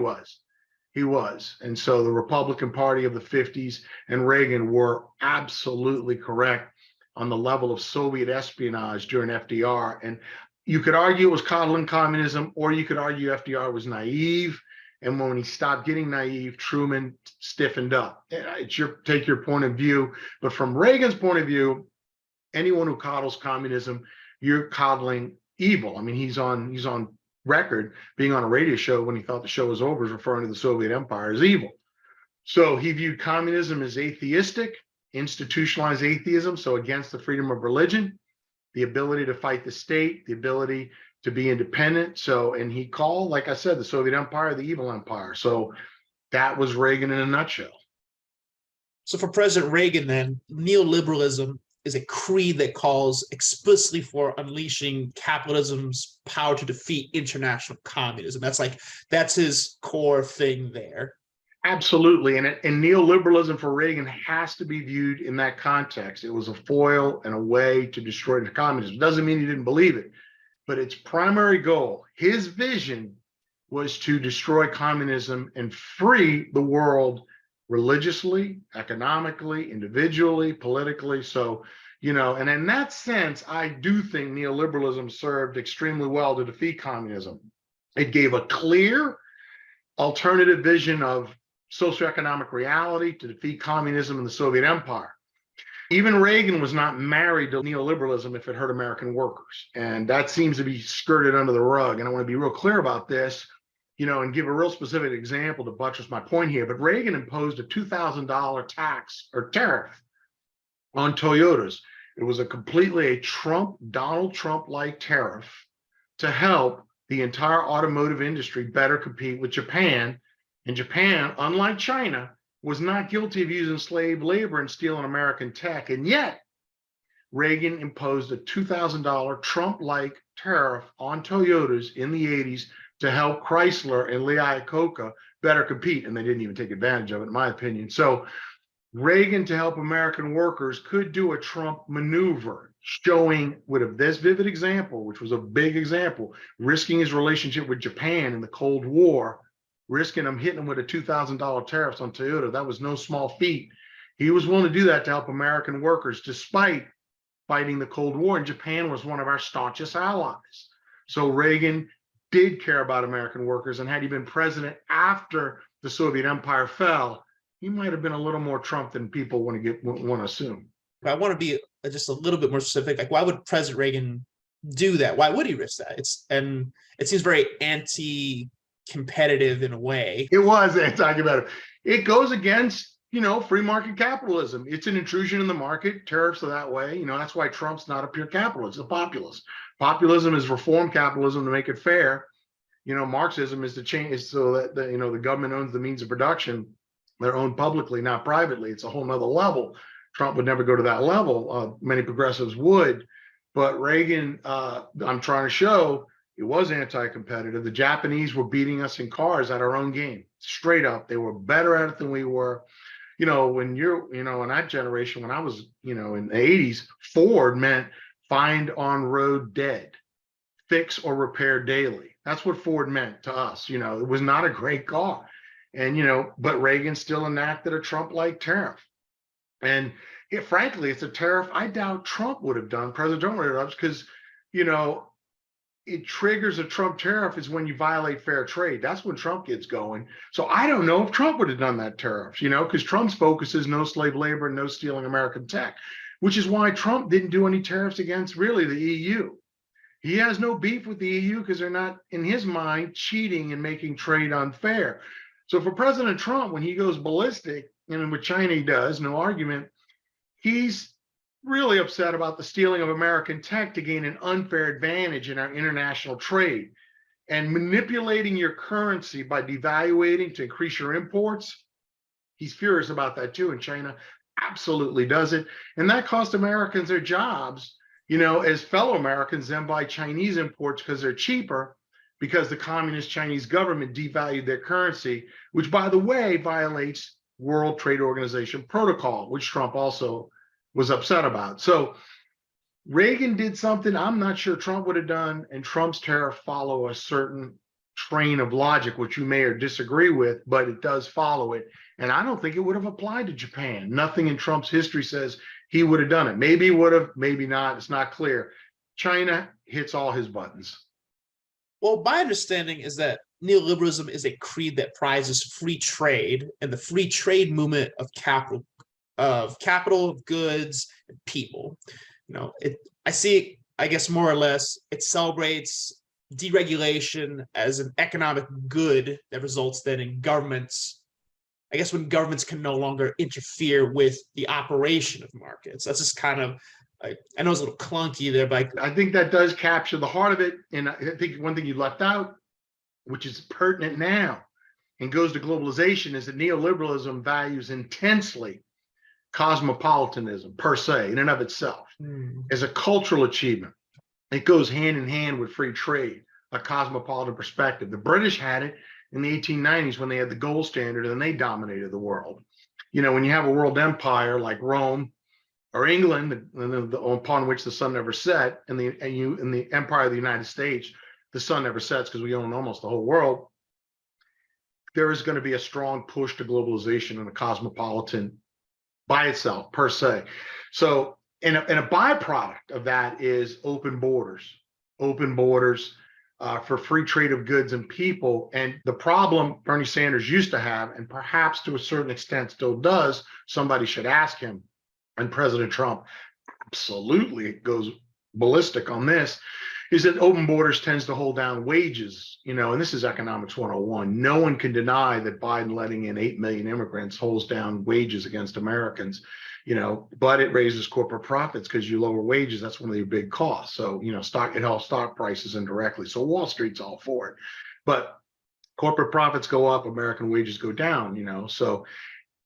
was. And so the Republican Party of the 50s and Reagan were absolutely correct on the level of Soviet espionage during FDR. And you could argue it was coddling communism, or you could argue FDR was naive. And when he stopped getting naive, Truman stiffened up. Take your point of view. But from Reagan's point of view, anyone who coddles communism, you're coddling evil. I mean, he's on record being on a radio show when he thought the show was over, is referring to the Soviet Empire as evil. So he viewed communism as atheistic, institutionalized atheism, so against the freedom of religion, the ability to fight the state, the ability to be independent. So, and he called, like I said, the Soviet Empire the evil empire. So that was Reagan in a nutshell. So for President Reagan, then, neoliberalism is a creed that calls explicitly for unleashing capitalism's power to defeat international communism. That's his core thing there. Absolutely. And neoliberalism for Reagan has to be viewed in that context. It was a foil and a way to destroy the communism. Doesn't mean he didn't believe it, but its primary goal, his vision, was to destroy communism and free the world religiously, economically, individually, politically. So, and in that sense, I do think neoliberalism served extremely well to defeat communism. It gave a clear alternative vision of socioeconomic reality to defeat communism and the Soviet Empire. Even Reagan was not married to neoliberalism if it hurt American workers. And that seems to be skirted under the rug. And I want to be real clear about this, and give a real specific example to buttress my point here. But Reagan imposed a $2,000 tax or tariff on Toyotas. It was a Donald Trump-like tariff to help the entire automotive industry better compete with Japan. And Japan, unlike China, was not guilty of using slave labor and stealing American tech. And yet, Reagan imposed a $2,000 Trump-like tariff on Toyotas in the 80s to help Chrysler and Lee Iacocca better compete. And they didn't even take advantage of it, in my opinion. So Reagan, to help American workers, could do a Trump maneuver, showing with this vivid example, which was a big example, risking his relationship with Japan in the Cold War, risking him hitting him with a $2,000 tariffs on Toyota. That was no small feat. He was willing to do that to help American workers, despite fighting the Cold War. And Japan was one of our staunchest allies. So Reagan did care about American workers. And had he been president after the Soviet Empire fell, he might have been a little more Trump than people want to assume. I want to be just a little bit more specific. Like, why would President Reagan do that? Why would he risk that? It seems very anti-competitive in a way. It was anti-competitive. It goes against, free market capitalism. It's an intrusion in the market. Tariffs are that way. That's why Trump's not a pure capitalist. It's a populist. Populism is reform capitalism to make it fair. Marxism is to change so that the government owns the means of production. They're owned publicly, not privately. It's a whole nother level. Trump would never go to that level. Many progressives would. But Reagan, I'm trying to show, it was anti-competitive. The Japanese were beating us in cars at our own game. Straight up. They were better at it than we were. When you're, in that generation, when I was, in the 80s, Ford meant find on road dead, fix or repair daily. That's what Ford meant to us. It was not a great car. And, but Reagan still enacted a Trump-like tariff. And frankly, it's a tariff I doubt Trump would have done, President Trump would have, because, it triggers a Trump tariff is when you violate fair trade. That's when Trump gets going. So I don't know if Trump would have done that tariff, because Trump's focus is no slave labor and no stealing American tech, which is why Trump didn't do any tariffs against really the EU. He has no beef with the EU because they're not, in his mind, cheating and making trade unfair. So for President Trump, when he goes ballistic, and with China he does, no argument, he's really upset about the stealing of American tech to gain an unfair advantage in our international trade. And manipulating your currency by devaluating to increase your imports, he's furious about that too, and China absolutely does it. And that cost Americans their jobs, as fellow Americans then buy Chinese imports because they're cheaper, because the communist Chinese government devalued their currency, which, by the way, violates World Trade Organization protocol, which Trump also was upset about. So Reagan did something I'm not sure Trump would have done, and Trump's tariff follow a certain train of logic, which you may or disagree with, but it does follow it. And I don't think it would have applied to Japan. Nothing in Trump's history says he would have done it. Maybe he would have, maybe not. It's not clear. China hits all his buttons. Well, my understanding is that neoliberalism is a creed that prizes free trade and the free trade movement of capital, of goods, and people. I see, I guess, more or less, it celebrates deregulation as an economic good that results then in governments, I guess, when governments can no longer interfere with the operation of markets. That's just kind of, I know it's a little clunky there, but I think that does capture the heart of it. And I think one thing you left out, which is pertinent now and goes to globalization, is that neoliberalism values intensely cosmopolitanism per se, in and of itself, as a cultural achievement. It goes hand in hand with free trade, a cosmopolitan perspective. The British had it in the 1890s when they had the gold standard and they dominated the world. When you have a world empire like Rome or England, upon which the sun never set, and the empire of the United States, the sun never sets because we own almost the whole world, there is going to be a strong push to globalization and a cosmopolitan by itself per se. So, and a byproduct of that is open borders, for free trade of goods and people. And the problem Bernie Sanders used to have, and perhaps to a certain extent still does, somebody should ask him, and President Trump absolutely goes ballistic on this, is that open borders tends to hold down wages, and this is economics 101. No one can deny that Biden letting in 8 million immigrants holds down wages against Americans, but it raises corporate profits because you lower wages. That's one of your big costs. So, it helps stock prices indirectly. So Wall Street's all for it. But corporate profits go up, American wages go down, so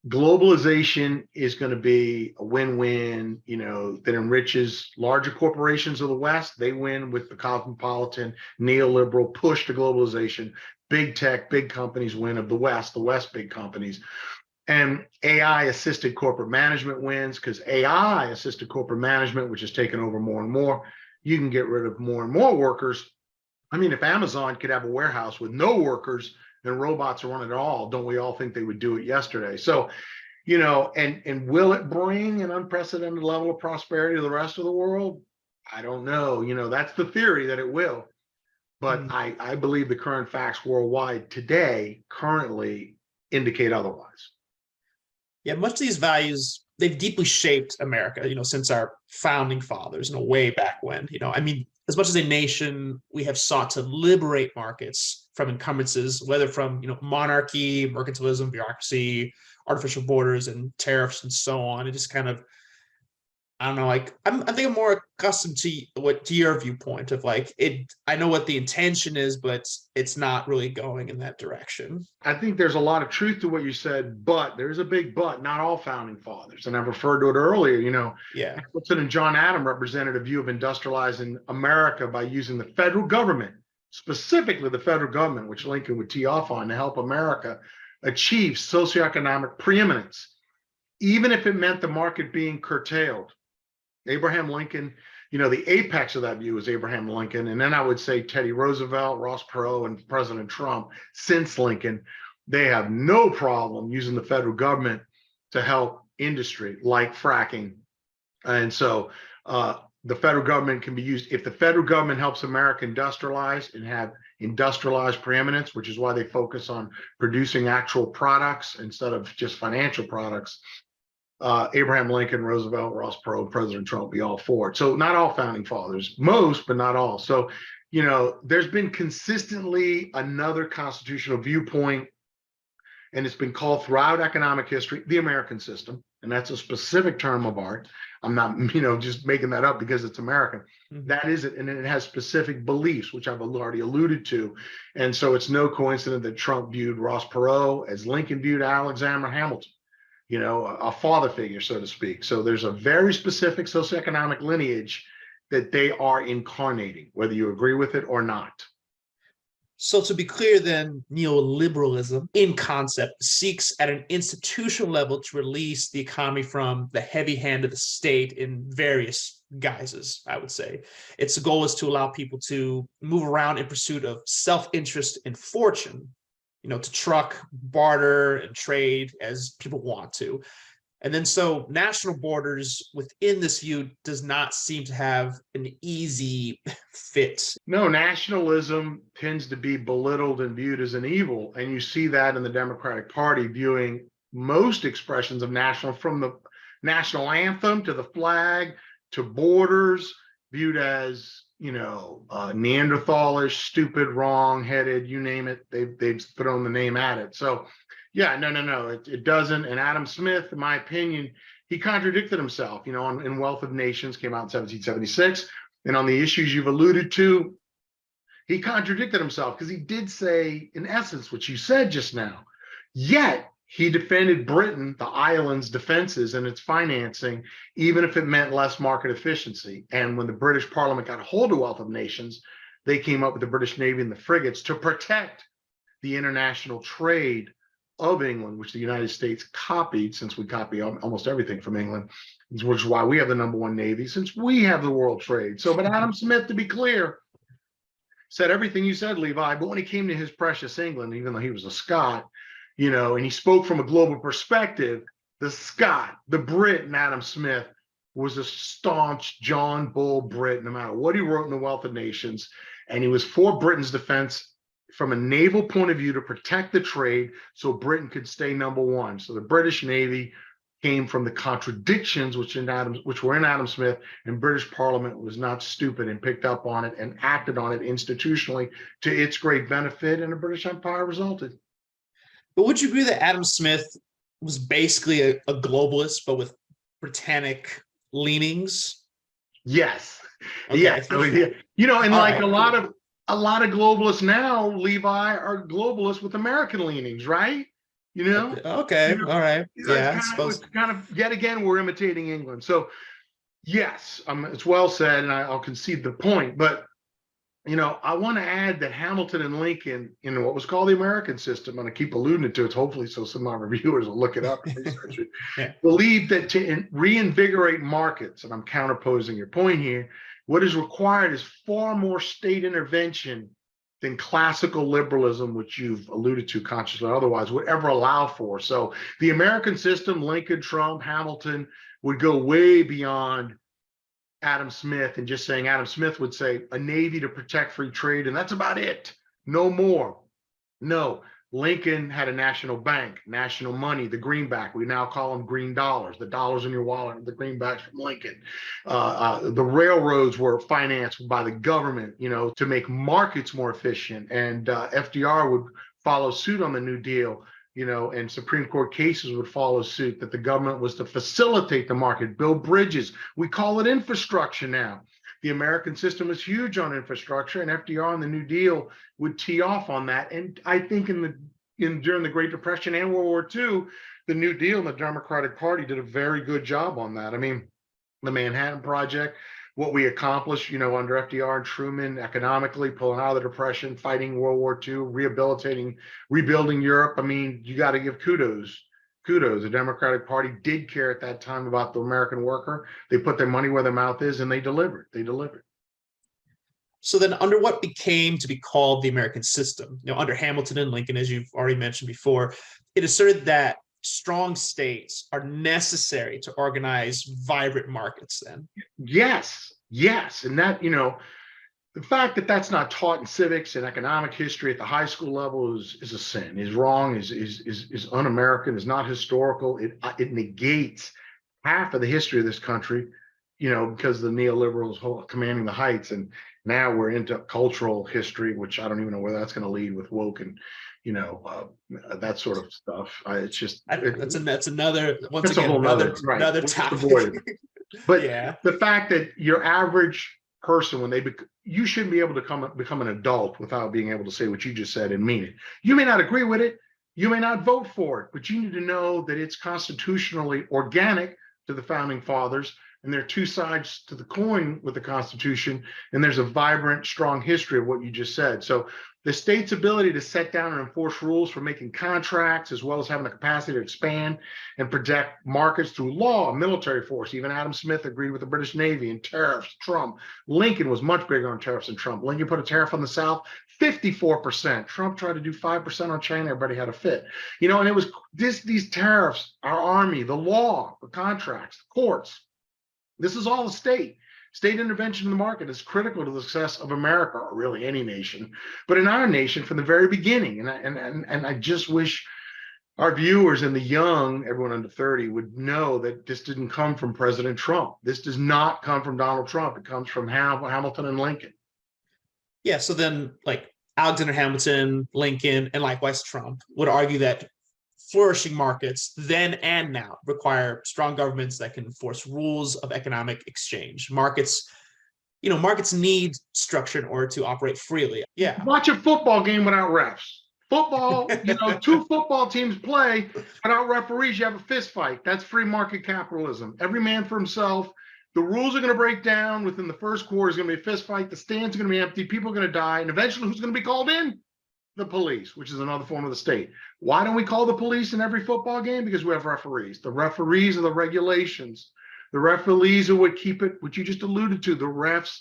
globalization is going to be a win-win, that enriches larger corporations of the West. They win with the cosmopolitan neoliberal push to globalization. Big tech, big companies win of the West big companies. And AI assisted corporate management wins because AI assisted corporate management, which has taken over more and more, you can get rid of more and more workers. I mean, if Amazon could have a warehouse with no workers and robots are running it all, don't we all think they would do it yesterday? So, and will it bring an unprecedented level of prosperity to the rest of the world? I don't know. That's the theory that it will. But I believe the current facts worldwide today currently indicate otherwise. Yeah, much of these values, they've deeply shaped America, since our founding fathers, way back when, I mean, as much as a nation, we have sought to liberate markets from encumbrances, whether from, monarchy, mercantilism, bureaucracy, artificial borders and tariffs and so on. It just kind of, I don't know, like I think I'm more accustomed to your viewpoint of like it. I know what the intention is, but it's not really going in that direction. I think there's a lot of truth to what you said, but there's a big but. Not all founding fathers, and I've referred to it earlier. Yeah, Hamilton and John Adams represented a view of industrializing America by using the federal government, specifically the federal government, which Lincoln would tee off on, to help America achieve socioeconomic preeminence, even if it meant the market being curtailed. Abraham Lincoln, the apex of that view is Abraham Lincoln. And then I would say Teddy Roosevelt, Ross Perot, and President Trump, since Lincoln, they have no problem using the federal government to help industry like fracking. And so the federal government can be used. If the federal government helps America industrialize and have industrialized preeminence, which is why they focus on producing actual products instead of just financial products, Abraham Lincoln, Roosevelt, Ross Perot, President Trump be all for it. So not all founding fathers, most, but not all. So, there's been consistently another constitutional viewpoint, and it's been called throughout economic history, the American system. And that's a specific term of art. I'm not, just making that up because it's American. Mm-hmm. That is it. And it has specific beliefs, which I've already alluded to. And so it's no coincidence that Trump viewed Ross Perot as Lincoln viewed Alexander Hamilton. A father figure, so to speak. So there's a very specific socioeconomic lineage that they are incarnating, whether you agree with it or not. So to be clear then, neoliberalism in concept seeks at an institutional level to release the economy from the heavy hand of the state in various guises, I would say. Its goal is to allow people to move around in pursuit of self-interest and fortune, to truck, barter, and trade as people want to. And then so national borders within this view does not seem to have an easy fit. No, nationalism tends to be belittled and viewed as an evil. And you see that in the Democratic Party viewing most expressions of national, from the national anthem to the flag to borders, viewed as Neanderthalish, stupid, wrong-headed, you name it, they've thrown the name at it. So yeah, no, it doesn't. And Adam Smith, in my opinion, he contradicted himself, in Wealth of Nations, came out in 1776. And on the issues you've alluded to, he contradicted himself because he did say, in essence, what you said just now. Yet he defended Britain, the island's defenses and its financing, even if it meant less market efficiency. And when the British Parliament got a hold of Wealth of Nations, they came up with the British Navy and the frigates to protect the international trade of England, which the United States copied, since we copy almost everything from England, which is why we have the #1 Navy, since we have the world trade. So, but Adam Smith, to be clear, said everything you said, Levi, but when it came to his precious England, even though he was a Scot, and he spoke from a global perspective, the Scot, the Brit, and Adam Smith was a staunch John Bull Brit, no matter what he wrote in The Wealth of Nations. And he was for Britain's defense from a naval point of view to protect the trade so Britain could stay number one. So the British Navy came from the contradictions which were in Adam Smith, and British Parliament was not stupid and picked up on it and acted on it institutionally to its great benefit, and the British Empire resulted. But would you agree that Adam Smith was basically a globalist, but with Britannic leanings? Yes. Okay. Yes. I mean, you know, and All like right. a lot of globalists now, Levi, are globalists with American leanings, right? You know? Okay. All right. Yeah, I suppose. It's kind of yet again we're imitating England. So yes, it's well said, and I'll concede the point. But you know, I want to add that Hamilton and Lincoln, in what was called the American system, and I keep alluding to it, hopefully, so some of our reviewers will look it up and research it, Yeah. believed that to reinvigorate markets, and I'm counterposing your point here, what is required is far more state intervention than classical liberalism, which you've alluded to consciously or otherwise, would ever allow for. So the American system, Lincoln, Trump, Hamilton, would go way beyond Adam Smith and just saying Adam Smith would say a navy to protect free trade, and that's about it. No more. No. Lincoln had a national bank, national money, the greenback. We now call them green dollars. The dollars in your wallet, the greenbacks from Lincoln. The railroads were financed by the government, you know, to make markets more efficient. And FDR would follow suit on the New Deal, you know, and Supreme Court cases would follow suit that the government was to facilitate the market, build bridges. We call it infrastructure now. The American system is huge on infrastructure, and FDR and the New Deal would tee off on that. And I think during the Great Depression and World War II, the New Deal and the Democratic Party did a very good job on that. I mean, the Manhattan Project, what we accomplished, you know, under FDR and Truman, economically pulling out of the Depression, fighting World War II, rebuilding Europe. I mean, you got to give kudos. The Democratic Party did care at that time about the American worker. They put their money where their mouth is, and they delivered. So then under what became to be called the American system, you know, under Hamilton and Lincoln, as you've already mentioned before, it asserted that strong states are necessary to organize vibrant markets then. Yes. And that, you know, the fact that that's not taught in civics and economic history at the high school level is a sin, is wrong, is un-American, is not historical. It negates half of the history of this country, you know, because the neoliberals commanding the heights, and now we're into cultural history, which I don't even know where that's going to lead with woke and, you know, that sort of stuff. It's just that's another once again another topic. But yeah, the fact that your average person, when you shouldn't be able to become an adult without being able to say what you just said and mean it. You may not agree with it, you may not vote for it, but you need to know that it's constitutionally organic to the founding fathers, and there are two sides to the coin with the Constitution, and there's a vibrant, strong history of what you just said. So the state's ability to set down and enforce rules for making contracts, as well as having the capacity to expand and protect markets through law, military force. Even Adam Smith agreed with the British Navy and tariffs. Trump, Lincoln was much bigger on tariffs than Trump. Lincoln put a tariff on the South, 54%. Trump tried to do 5% on China. Everybody had a fit. You know, and it was these tariffs, our army, the law, the contracts, the courts. This is all the state. State intervention in the market is critical to the success of America, or really any nation, but in our nation from the very beginning. And I just wish our viewers and the young, everyone under 30, would know that this didn't come from President Trump. This does not come from Donald Trump. It comes from Hamilton and Lincoln. Yeah, so then like Alexander Hamilton, Lincoln, and likewise Trump would argue that flourishing markets then and now require strong governments that can enforce rules of economic exchange. Markets need structure in order to operate freely. Yeah. Watch a football game without refs. Football, you know, two football teams play without referees. You have a fist fight. That's free market capitalism. Every man for himself. The rules are going to break down within the first quarter. Is going to be a fist fight. The stands are going to be empty. People are going to die. And eventually, who's going to be called in? The police, which is another form of the state. Why don't we call the police in every football game? Because we have referees. The referees are the regulations. The referees are what keep it, what you just alluded to. The refs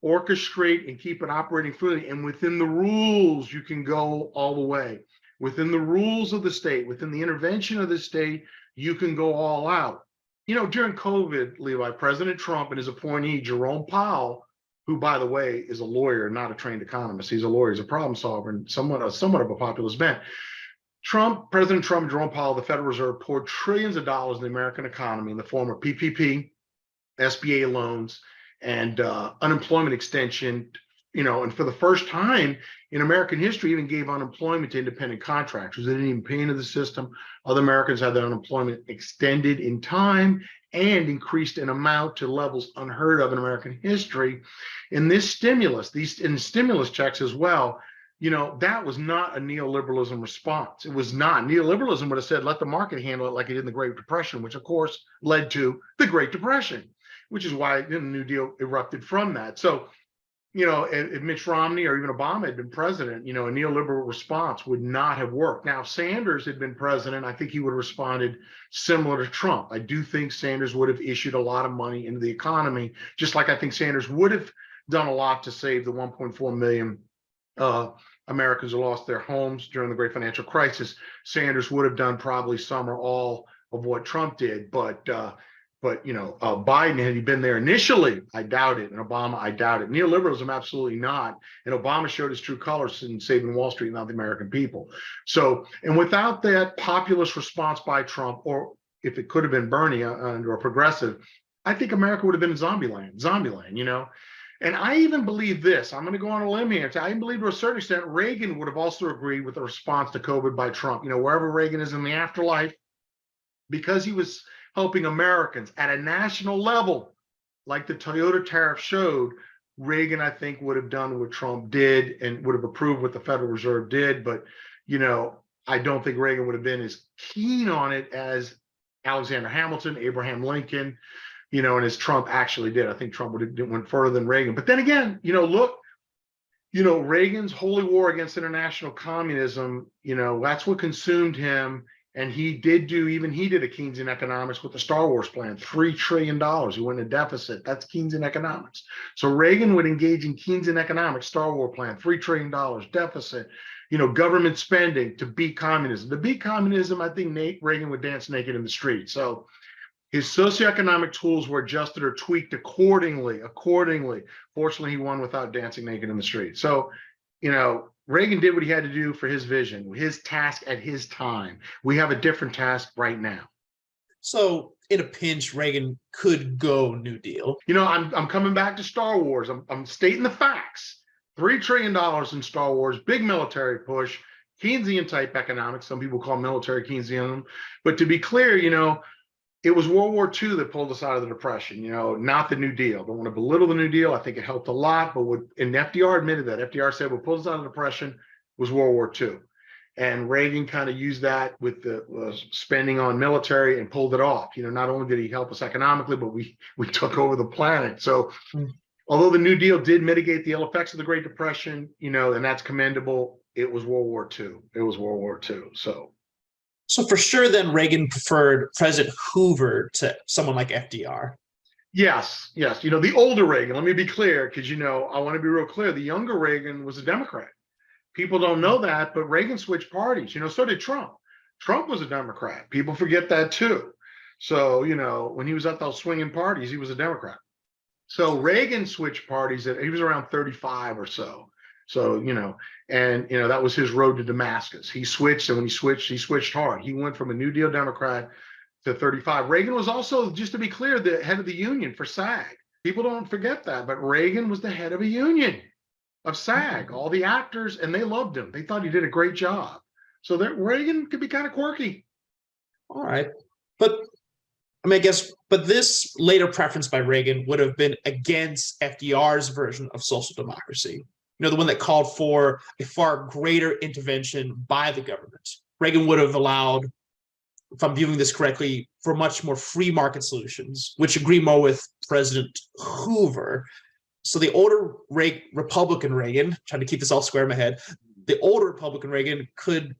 orchestrate and keep it operating freely. And within the rules, you can go all the way. Within the rules of the state, within the intervention of the state, you can go all out. During COVID, Levi, President Trump and his appointee, Jerome Powell, who, by the way, is a lawyer, not a trained economist. He's a lawyer, he's a problem solver, and somewhat of a populist bent. President Trump and Jerome Powell, the Federal Reserve, poured trillions of dollars in the American economy in the form of PPP, SBA loans, and unemployment extension, and for the first time in American history, even gave unemployment to independent contractors. They didn't even pay into the system. Other Americans had their unemployment extended in time and increased in amount to levels unheard of in American history. And this stimulus, and stimulus checks as well, that was not a neoliberalism response. It was not. Neoliberalism would have said, let the market handle it like it did in the Great Depression, which of course led to the Great Depression, which is why the New Deal erupted from that. So, if Mitch Romney or even Obama had been president, a neoliberal response would not have worked. Now, if Sanders had been president, I think he would have responded similar to Trump. I do think Sanders would have issued a lot of money into the economy, just like I think Sanders would have done a lot to save the 1.4 million Americans who lost their homes during the great financial crisis. Sanders would have done probably some or all of what Trump did, but Biden, had he been there initially, I doubt it. And Obama, I doubt it. Neoliberalism, absolutely not. And Obama showed his true colors in saving Wall Street, not the American people. So, and without that populist response by Trump, or if it could have been Bernie or a progressive, I think America would have been in zombie land. And I even believe this. I'm going to go on a limb here. I even believe to a certain extent Reagan would have also agreed with the response to COVID by Trump. Wherever Reagan is in the afterlife, because he was helping Americans at a national level, like the Toyota tariff showed, Reagan, I think, would have done what Trump did and would have approved what the Federal Reserve did. But, I don't think Reagan would have been as keen on it as Alexander Hamilton, Abraham Lincoln, and as Trump actually did. I think Trump would have went further than Reagan. But then again, look, Reagan's holy war against international communism, that's what consumed him. And he did a Keynesian economics with the Star Wars plan, $3 trillion. He went in a deficit. That's Keynesian economics. So Reagan would engage in Keynesian economics, Star Wars plan, $3 trillion deficit, government spending to beat communism. To beat communism, I think Reagan would dance naked in the street. So his socioeconomic tools were adjusted or tweaked accordingly. Fortunately, he won without dancing naked in the street. So, Reagan did what he had to do for his vision, his task at his time. We have a different task right now. So in a pinch, Reagan could go New Deal. I'm coming back to Star Wars. I'm stating the facts. $3 trillion in Star Wars, big military push, Keynesian type economics. Some people call military Keynesianism. But to be clear, it was World War II that pulled us out of the Depression, not the New Deal. Don't want to belittle the New Deal. I think it helped a lot, and FDR admitted that. FDR said what pulled us out of the Depression was World War II. And Reagan kind of used that with the spending on military and pulled it off. Not only did he help us economically, but we took over the planet. So although the New Deal did mitigate the ill effects of the Great Depression, and that's commendable, it was World War II. It was World War II. So for sure, then Reagan preferred President Hoover to someone like FDR. Yes. The older Reagan, let me be clear, because, I want to be real clear. The younger Reagan was a Democrat. People don't know that, but Reagan switched parties. So did Trump. Trump was a Democrat. People forget that too. So, when he was at those swinging parties, he was a Democrat. So Reagan switched parties. He was around 35 or so. So, that was his road to Damascus. He switched, and when he switched hard. He went from a New Deal Democrat to 35. Reagan was also, just to be clear, the head of the union for SAG. People don't forget that, but Reagan was the head of a union of SAG, all the actors, and they loved him. They thought he did a great job. So that Reagan could be kind of quirky. All right. But I guess this later preference by Reagan would have been against FDR's version of social democracy. The one that called for a far greater intervention by the government. Reagan would have allowed, if I'm viewing this correctly, for much more free market solutions, which agree more with President Hoover. So the older Republican Reagan, trying to keep this all square in my head, the older Republican Reagan could,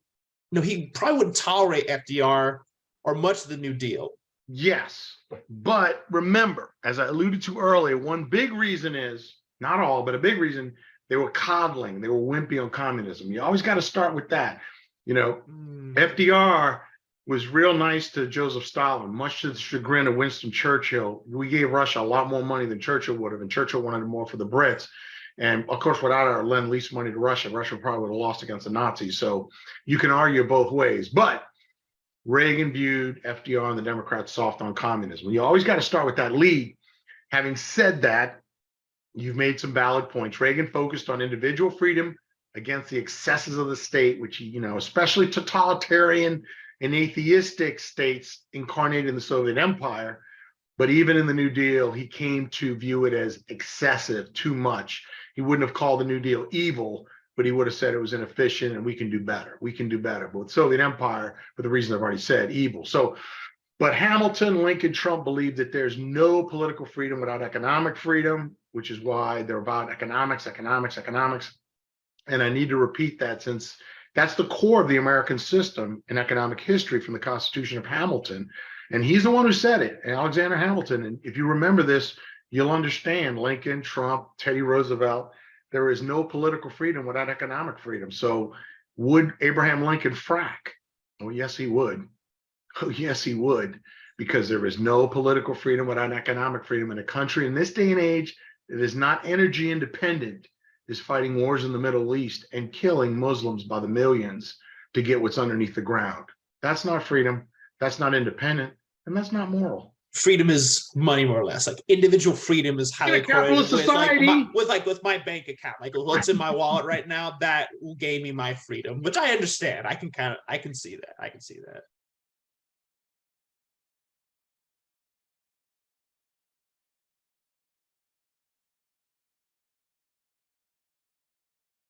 he probably wouldn't tolerate FDR or much of the New Deal. Yes, but remember, as I alluded to earlier, one big reason is, not all, but a big reason, they were coddling, they were wimpy on communism. You always got to start with that. FDR was real nice to Joseph Stalin, much to the chagrin of Winston Churchill. We gave Russia a lot more money than Churchill would have, and Churchill wanted more for the Brits. And of course, without our lend-lease money to Russia, Russia probably would have lost against the Nazis. So you can argue both ways. But Reagan viewed FDR and the Democrats soft on communism. You always got to start with that lead. Having said that, you've made some valid points. Reagan focused on individual freedom against the excesses of the state, which, especially totalitarian and atheistic states incarnated in the Soviet Empire. But even in the New Deal, he came to view it as excessive, too much. He wouldn't have called the New Deal evil, but he would have said it was inefficient and we can do better. We can do better. But with Soviet Empire, for the reason I've already said, evil. So, but Hamilton, Lincoln, Trump believed that there's no political freedom without economic freedom, which is why they're about economics. And I need to repeat that, since that's the core of the American system in economic history from the Constitution of Hamilton. And he's the one who said it, Alexander Hamilton. And if you remember this, you'll understand Lincoln, Trump, Teddy Roosevelt. There is no political freedom without economic freedom. So would Abraham Lincoln frack? Oh, yes, he would. Oh, yes, he would, because there is no political freedom without economic freedom in a country in this day and age that is not energy independent, is fighting wars in the Middle East and killing Muslims by the millions to get what's underneath the ground. That's not freedom. That's not independent. And that's not moral. Freedom is money, more or less. Like individual freedom is highly correlated with my bank account. Like what's in my wallet right now, that gave me my freedom, which I understand. I can see that.